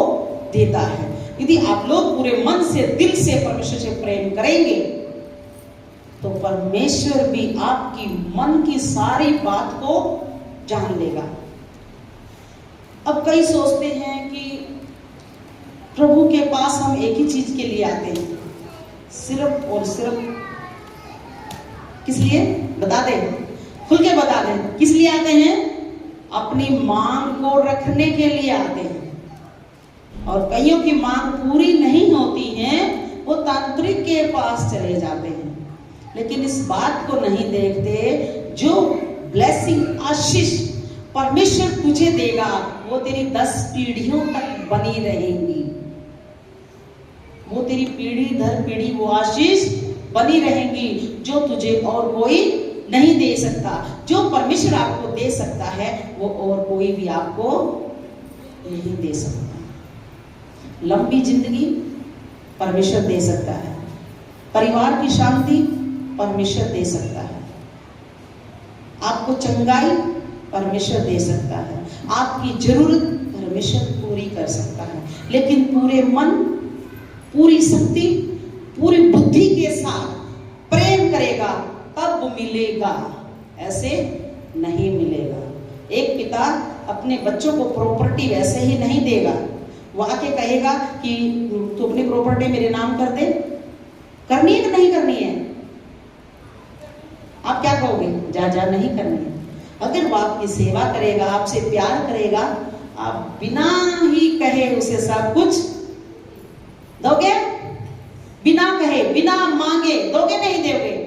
देता है। यदि आप लोग पूरे मन से, दिल से परमेश्वर से प्रेम करेंगे तो परमेश्वर भी आपकी मन की सारी बात को जान लेगा। अब कई सोचते हैं कि प्रभु के पास हम एक ही चीज के लिए आते हैं, सिर्फ और सिर्फ किस लिए? बता दें, खुल के बता दें, किस लिए आते हैं? अपनी मांग को रखने के लिए आते हैं। और कईयों की मांग पूरी नहीं होती है, वो तांत्रिक के पास चले जाते हैं, लेकिन इस बात को नहीं देखते जो ब्लेसिंग, आशीष परमेश्वर तुझे देगा वो तेरी 10 पीढ़ियों तक बनी रहेंगी। वो तेरी पीढ़ी दर पीढ़ी वो आशीष बनी रहेंगी जो तुझे और कोई नहीं दे सकता। जो परमेश्वर आपको दे सकता है वो और कोई भी आपको नहीं दे सकता। लंबी जिंदगी परमेश्वर दे सकता है, परिवार की शांति परमेश्वर दे सकता है, आपको चंगाई परमेश्वर दे सकता है, आपकी जरूरत परमेश्वर पूरी कर सकता है। लेकिन पूरे मन, पूरी शक्ति, पूरी बुद्धि के साथ प्रेम करेगा तब मिलेगा, ऐसे नहीं मिलेगा। एक पिता अपने बच्चों को प्रॉपर्टी वैसे ही नहीं देगा, वो आके कहेगा कि तू अपनी प्रॉपर्टी मेरे नाम कर दे। करनी है कि नहीं करनी है? आप क्या कहोगे? जा जा, नहीं करनी है। अगर वो आपकी सेवा करेगा, आपसे प्यार करेगा, आप बिना ही कहे उसे सब कुछ दोगे? बिना कहे, बिना मांगे दोगे? नहीं दोगे।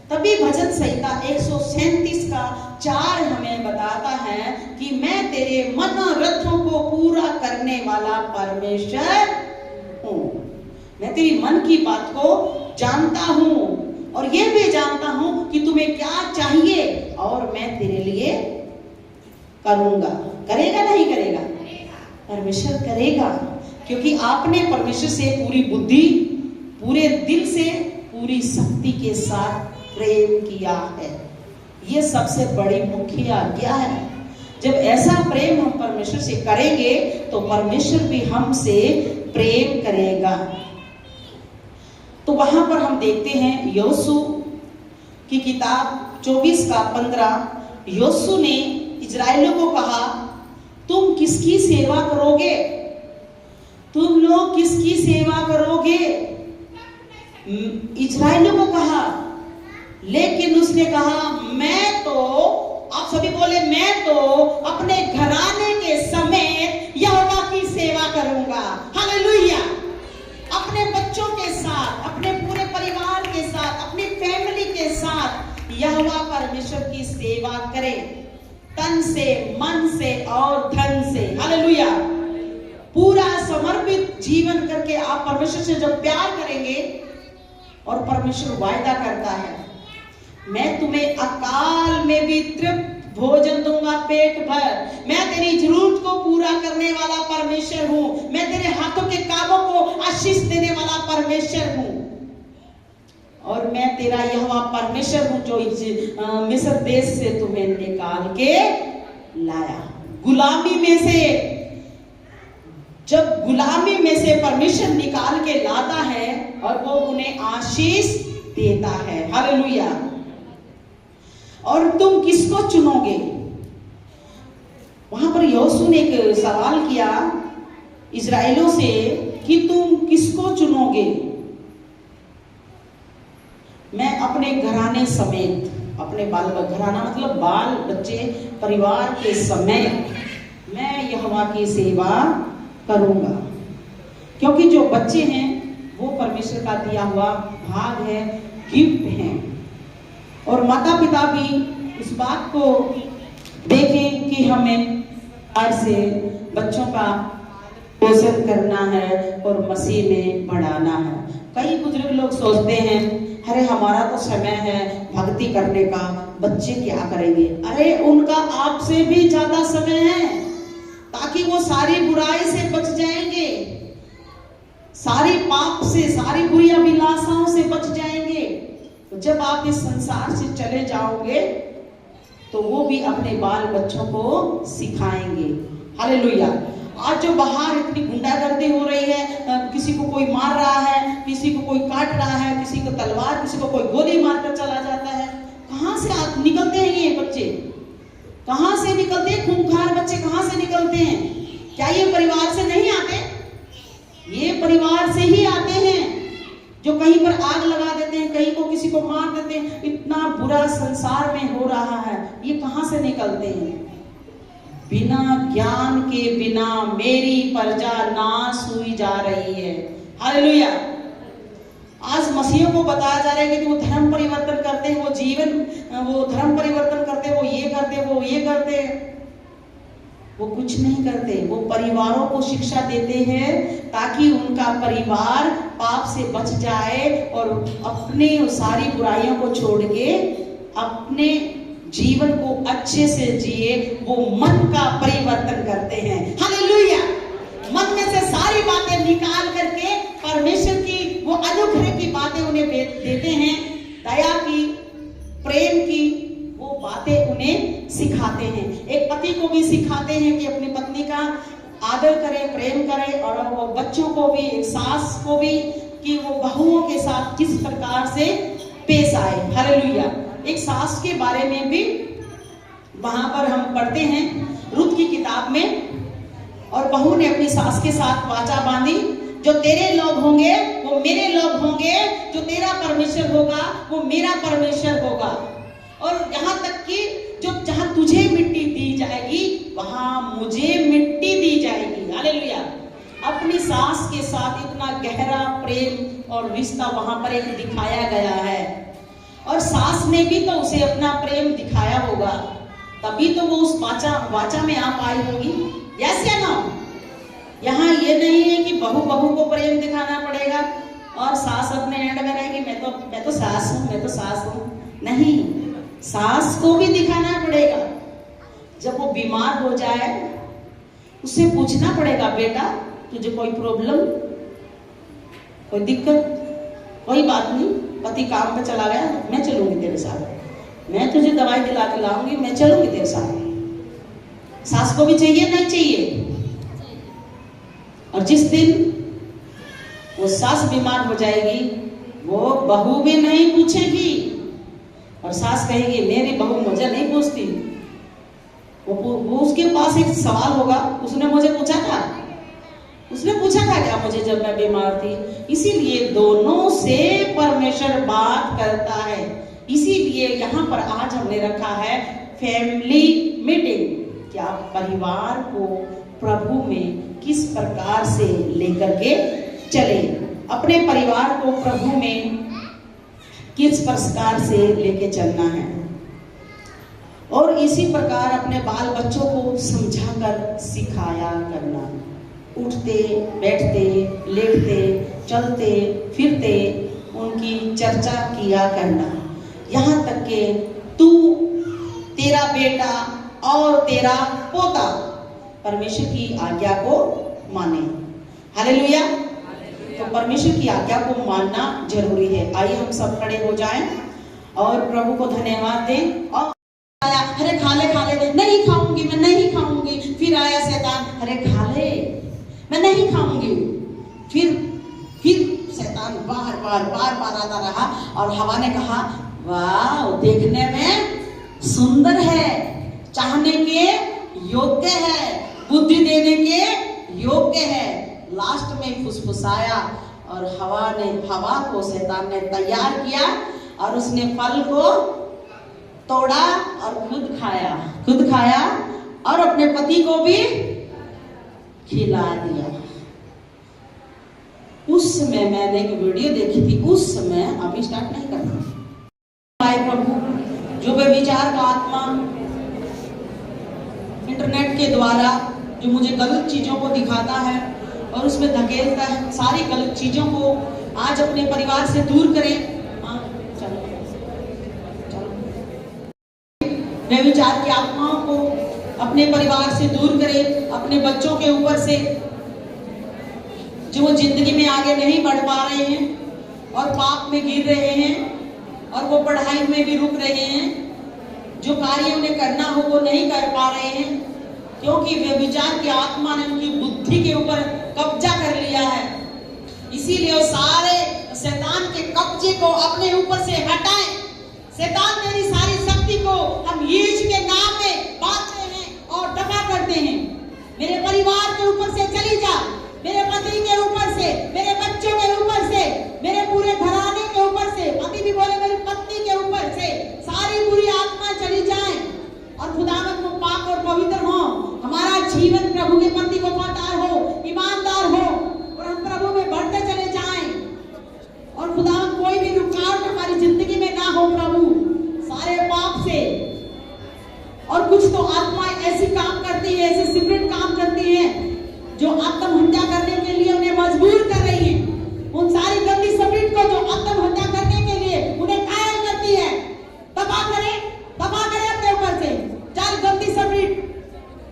तभी भजन संहिता 137 का 4 हमें बताता है कि मैं तेरे मनोरथों को पूरा करने वाला परमेश्वर हूं। मैं तेरी मन की बात को जानता हूं और यह भी जानता हूं कि तुम्हें क्या चाहिए और मैं तेरे लिए करूंगा। करेगा नहीं करेगा? परमेश्वर करेगा, क्योंकि आपने परमेश्वर से पूरी बुद्धि, पूरे दिल से, पूरी शक्ति के साथ प्रेम किया है। यह सबसे बड़ी मुख्य आज्ञा है। जब ऐसा प्रेम हम परमेश्वर से करेंगे तो परमेश्वर भी हमसे प्रेम करेगा। तो वहां पर हम देखते हैं योशू की किताब 24:15। योशू ने इजराइलियों को कहा, तुम किसकी सेवा करोगे? तुम लोग किसकी सेवा करोगे? इजराइलियों को कहा, लेकिन उसने कहा मैं तो, आप सभी बोले, मैं तो अपने घराने के समेत यहोवा की सेवा करूंगा। हालेलुया। अपने बच्चों के साथ, अपने पूरे परिवार के साथ, अपनी फैमिली के साथ यहोवा परमेश्वर की सेवा करें, तन से, मन से और धन से। हालेलुया। पूरा समर्पित जीवन करके आप परमेश्वर से जब प्यार करेंगे, और परमेश्वर वायदा करता है, मैं तुम्हें अकाल में भी तृप्त भोजन दूंगा, पेट भर। मैं तेरी जरूरत को पूरा करने वाला परमेश्वर हूं। मैं तेरे हाथों के कामों को आशीष देने वाला परमेश्वर हूं। और मैं तेरा यहोवा परमेश्वर हूं जो मिस्र देश से तुम्हें निकाल के लाया। गुलामी में से, जब गुलामी में से परमेश्वर निकाल के लाता है और वो उन्हें आशीष देता है। हालेलुया। और तुम किसको चुनोगे? वहां पर योशू ने एक सवाल किया इजराइलों से कि तुम किसको चुनोगे? मैं अपने घराने समेत, अपने बाल, घराना मतलब बाल बच्चे, परिवार के समेत मैं यहोवा की सेवा करूंगा। क्योंकि जो बच्चे हैं वो परमेश्वर का दिया हुआ भाग है, गिफ्ट है। और माता पिता भी इस बात को देखें कि हमें प्यार से बच्चों का पोषण करना है और मसीह में बढ़ाना है। कई बुजुर्ग लोग सोचते हैं अरे हमारा तो समय है भक्ति करने का, बच्चे क्या करेंगे। अरे उनका आपसे भी ज्यादा समय है, ताकि वो सारी बुराई से बच जाएंगे, सारी पाप से, सारी बुरी अभिलाषाओं से बच जाएंगे। तो जब आप इस संसार से चले जाओगे तो वो भी अपने बाल बच्चों को सिखाएंगे। हालेलुया। आज जो बाहर इतनी गुंडागर्दी हो रही है, किसी को कोई मार रहा है, किसी को कोई काट रहा है, किसी को तलवार, किसी को कोई गोली मारकर चला जाता है, कहां से निकलते हैं ये बच्चे? कहां से निकलते हैं? खूंखार बच्चे कहां से निकलते हैं? क्या ये परिवार से नहीं आते? ये परिवार से ही आते हैं, जो कहीं पर आग लगा देते हैं, कहीं को किसी को मार देते हैं। इतना बुरा संसार में हो रहा है, ये कहां से निकलते हैं? बिना ज्ञान के बिना मेरी प्रजा नाश हुई जा रही है। हालेलुया। आज मसीहों को बताया जा रहा है कि वो धर्म परिवर्तन करते हैं, वो धर्म परिवर्तन करते हैं, वो ये करते हैं। वो कुछ नहीं करते। वो परिवारों को शिक्षा देते हैं ताकि उनका परिवार पाप से बच जाए और अपने सारी बुराइयों को छोड़ के अपने जीवन को अच्छे से जिए। वो मन का परिवर्तन करते हैं। हालेलुया। मन में से सारी बातें निकाल करके परमेश्वर की वो अनुग्रह की बातें उन्हें देते हैं, दया की, प्रेम की वो बातें उन्हें सिखाते हैं। एक पति को भी सिखाते हैं कि अपनी पत्नी का आदर करे, प्रेम करे, और वो बच्चों को भी, एक सास को भी, कि वो बहुओं के साथ किस प्रकार से पेश आए। हालेलुया। एक सास के बारे में भी वहां पर हम पढ़ते हैं रूत की किताब में, और बहू ने अपनी सास के साथ वाचा बांधी, जो तेरे लोग होंगे वो मेरे लोग होंगे, जो तेरा परमेश्वर होगा वो मेरा परमेश्वर होगा। और यहाँ तक कि जो जहां तुझे मिट्टी दी जाएगी वहां मुझे मिट्टी दी जाएगी। हालेलुया। अपनी सास के साथ इतना गहरा प्रेम और रिश्ता वहां पर एक दिखाया गया है, और सास ने भी तो उसे अपना प्रेम दिखाया होगा, तभी तो वो उस वाचा में आ पाई होगी। यस या नो? यहाँ ये नहीं है कि बहू को प्रेम दिखाना पड़ेगा और सास अपने एंड में रहेगी, मैं तो सास हूँ। नहीं, सास को भी दिखाना पड़ेगा। जब वो बीमार हो जाए उससे पूछना पड़ेगा, बेटा तुझे कोई प्रॉब्लम, कोई दिक्कत? कोई बात नहीं, पति काम पे चला गया, मैं चलूंगी तेरे साथ, मैं तुझे दवाई दिला के लाऊंगी, मैं चलूंगी तेरे साथ। सास को भी चाहिए, नहीं चाहिए? और जिस दिन वो सास बीमार हो जाएगी वो बहू भी नहीं पूछेगी, और सास कहेगी मेरी बहू मुझे नहीं पूछती। वो उसके पास एक सवाल होगा, उसने मुझे पूछा था क्या मुझे जब मैं बीमार थी? इसीलिए दोनों से परमेश्वर बात करता है। इसीलिए यहाँ पर आज हमने रखा है फैमिली मीटिंग। क्या परिवार को प्रभु में किस प्रकार से लेकर के चले, अपने परिवार को प्रभु में किस प्रकार से लेके चलना है, और इसी प्रकार अपने बाल बच्चों को समझाकर सिखाया करना। उठते बैठते लेटते चलते फिरते उनकी चर्चा किया करना, यहाँ तक के तू, तेरा बेटा और तेरा पोता परमेश्वर की आज्ञा को माने। हालेलुया। तो परमेश्वर की आज्ञा को मानना जरूरी है। आइए हम सब खड़े हो जाएं और प्रभु को धन्यवाद दें। और अरे खा ले, नहीं खाऊंगी, मैं नहीं खाऊंगी। फिर आया शैतान, अरे खा ले, मैं नहीं खाऊंगी। फिर शैतान बार आता रहा, और हवा ने कहा वाह देखने में सुंदर है, चाहने के योग्य है, बुद्धि देने के योग्य है। लास्ट में फुसफुसाया और हवा को शैतान ने तैयार किया, और उसने फल को तोड़ा और खुद खाया और अपने पति को भी खिला दिया। उस समय मैंने एक वीडियो देखी थी, उस समय अभी स्टार्ट नहीं करना। प्रभु जो व्यभिचार का आत्मा इंटरनेट के द्वारा जो मुझे गलत चीजों को दिखाता है और उसमें धकेलता है, सारी गलत चीजों को आज अपने परिवार से दूर करें। हाँ, चलो व्यभिचार की आत्माओं को अपने परिवार से दूर करें, अपने बच्चों के ऊपर से, जो वो जिंदगी में आगे नहीं बढ़ पा रहे हैं और पाप में गिर रहे हैं और वो पढ़ाई में भी रुक रहे हैं, जो कार्य उन्हें करना हो वो नहीं कर पा रहे हैं, क्योंकि व्यभिचार की आत्मा ने उनकी बुद्धि के ऊपर कब्जा कर लिया है। इसीलिए वो सारे शैतान के कब्जे को अपने ऊपर से हटाएं। शैतान मेरी सारी शक्ति को हम यीशु के नाम में बांधते हैं और दफा करते हैं। मेरे परिवार के ऊपर से चली जा, मेरे पति के ऊपर से, मेरे बच्चों के ऊपर से, मेरे पूरे घराने के ऊपर से, पति भी बोले मेरी पत्नी के ऊपर से सारी बुरी आत्मा चली जाए और खुदावंद को पाक और पवित्र हो। हमारा जीवन प्रभु के प्रति वफादार हो, ईमानदार हो और हम प्रभु में बढ़ते चले जाएं और खुदावंद कोई भी रुकावट हमारी जिंदगी में ना हो प्रभु, सारे पाप से। और कुछ तो आत्माएं ऐसी काम करती है, ऐसे सीक्रेट काम करती है जो आत्महत्या करने के लिए उन्हें मजबूर कर रही है। उन सारी गंदी स्पिरिट को जो आत्महत्या करने के लिए उन्हें घायल करती है, तबाह करे अपने ऊपर से। चल गंदी स्पिरिट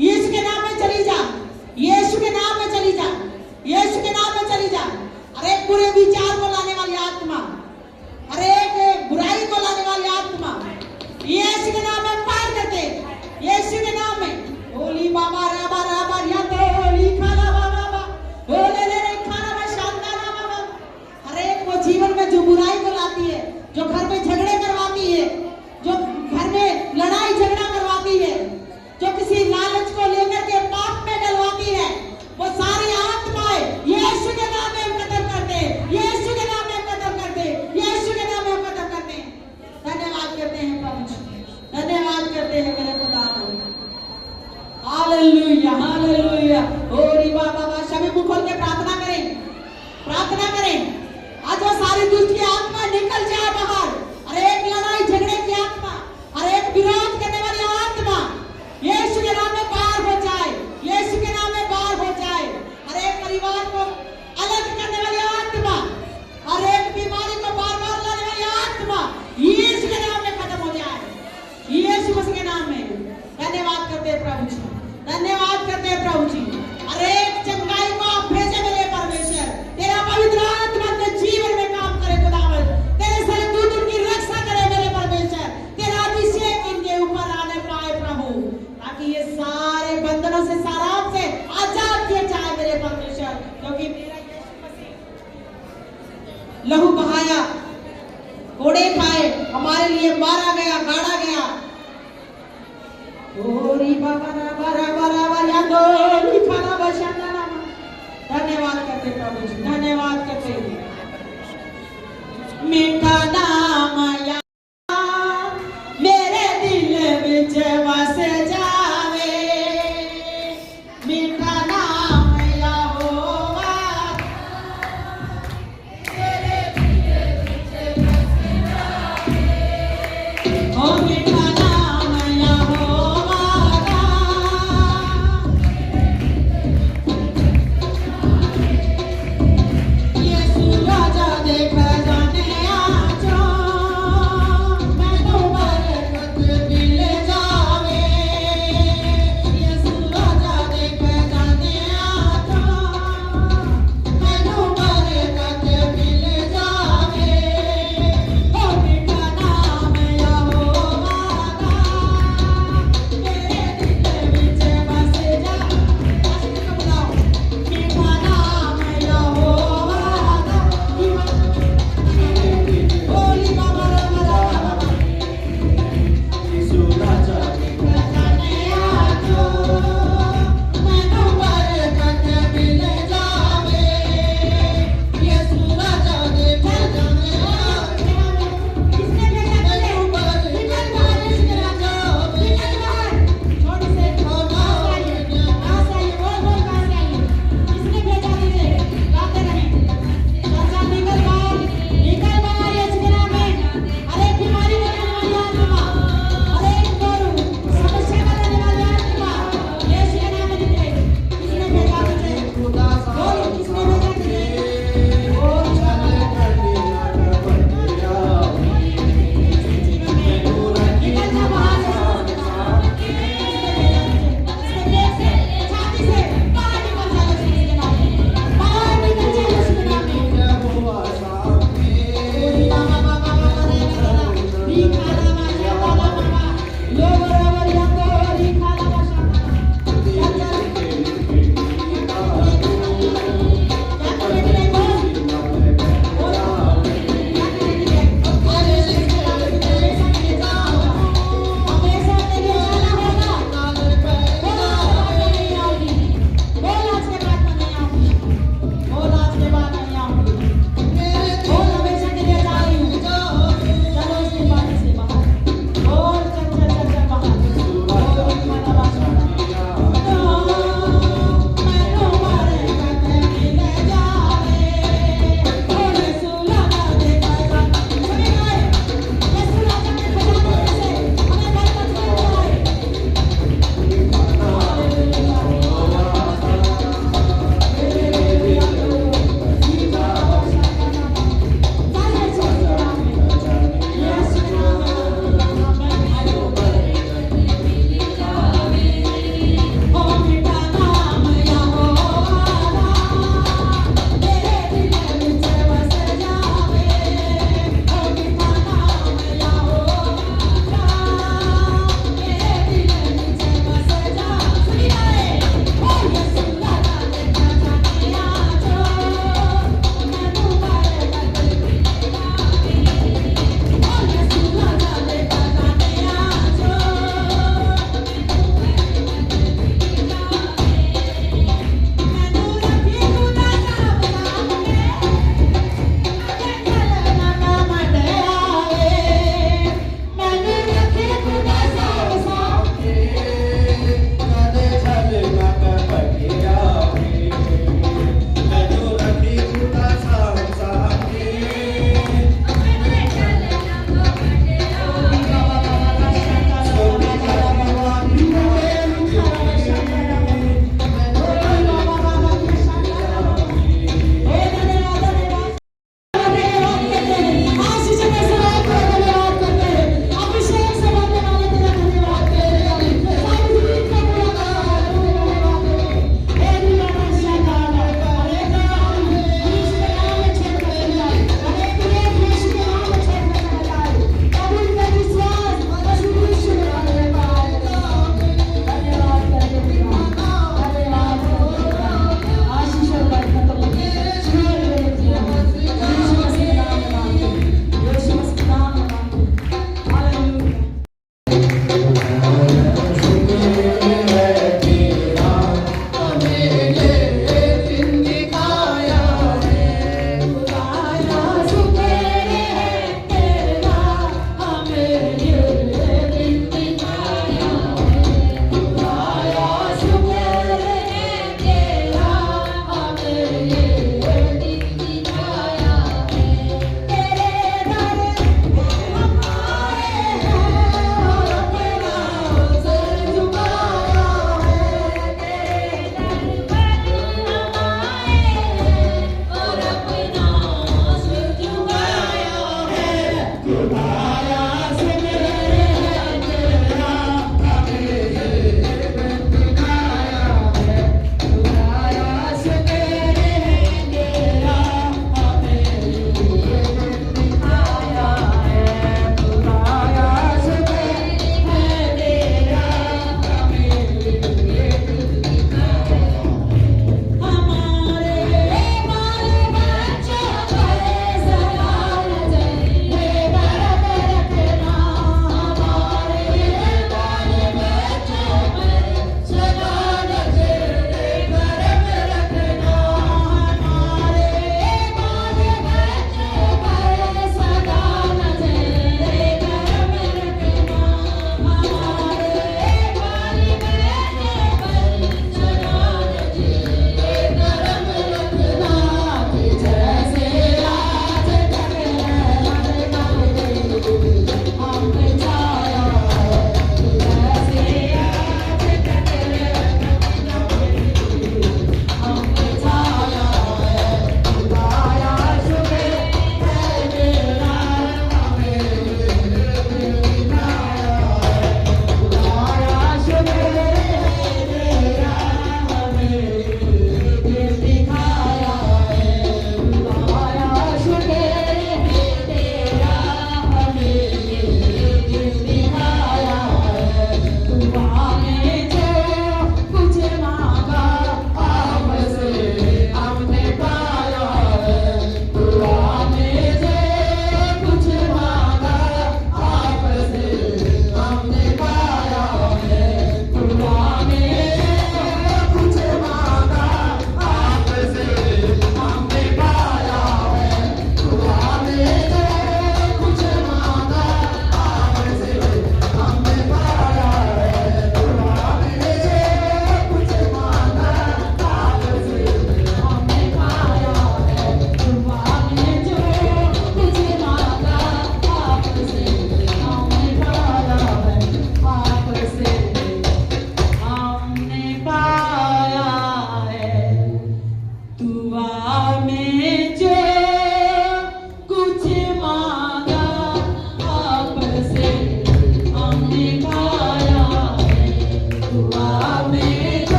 यीशु के नाम में चली जा, यीशु के नाम में चली जा, यीशु के नाम में चली जा। अरे बुरे विचार को लाने वाली आत्मा, अरे बुराई को लाने वाली आत्मा, यीशु के नाम में फायर करते, यीशु के नाम में। होली बाबा राबा राबा या तो होली खाना बाबा होले रे खाना में शानदार बाबा। अरे वो जीवन में जो बुराई को लाती है, जो घर में झगड़े करवाती है, जो घर में लड़ाई झगड़ा करवाती है, जो किसी लालच को लेकर के पाप में डलवाती है, वो सारी आत्माएं यीशु के नाम में खत्म करते हैं, यीशु के नाम में खत्म करते हैं, यीशु के नाम में खत्म करते हैं। धन्यवाद करते हैं प्रभु, धन्यवाद करते हैं मेरे खुदा। Hallelujah hallelujah. ओरी बाबा सभी मुंह खोल के प्रार्थना करें, प्रार्थना करें। आज वो सारी दुष्ट की आत्मा निकल जाए बाहर। अरे एक लड़ाई झगड़े की आत्मा, अरे एक विरोध करने वाली आत्मा यीशु के नाम में बाहर हो जाए, यीशु के नाम में बाहर हो जाए। अरे परिवार को अलग करने वाली आत्मा, अरे एक बीमारी को बार बार लाने वाली आत्मा यीशु के नाम में खत्म हो जाए, यीशु मसीह के नाम में। धन्यवाद करते हैं प्रभु जी, धन्यवाद करते हैं प्रभु जी। अरे चंगाई को आप भेजे मेरे परमेश्वर, तेरा पवित्र आत्मा के जीवन में काम करे खुदावंद, तेरे सारे दूत उनकी रक्षा करे मेरे परमेश्वर, तेरा अभिषेक इनके ऊपर आने पाए प्रभु, ताकि ये सारे बंधनों से साराप से आजाद किए जाए मेरे परमेश्वर। क्योंकि मेरा यीशु मसीह लहू बहाया, कोड़े खाए, हमारे लिए मारा गया, गाड़ा गया। ओरी बाबा राबा राबा राबा या तो लिखाना बशाना नाम। धन्यवाद करते प्रभु जी, धन्यवाद करते। मीठा नाम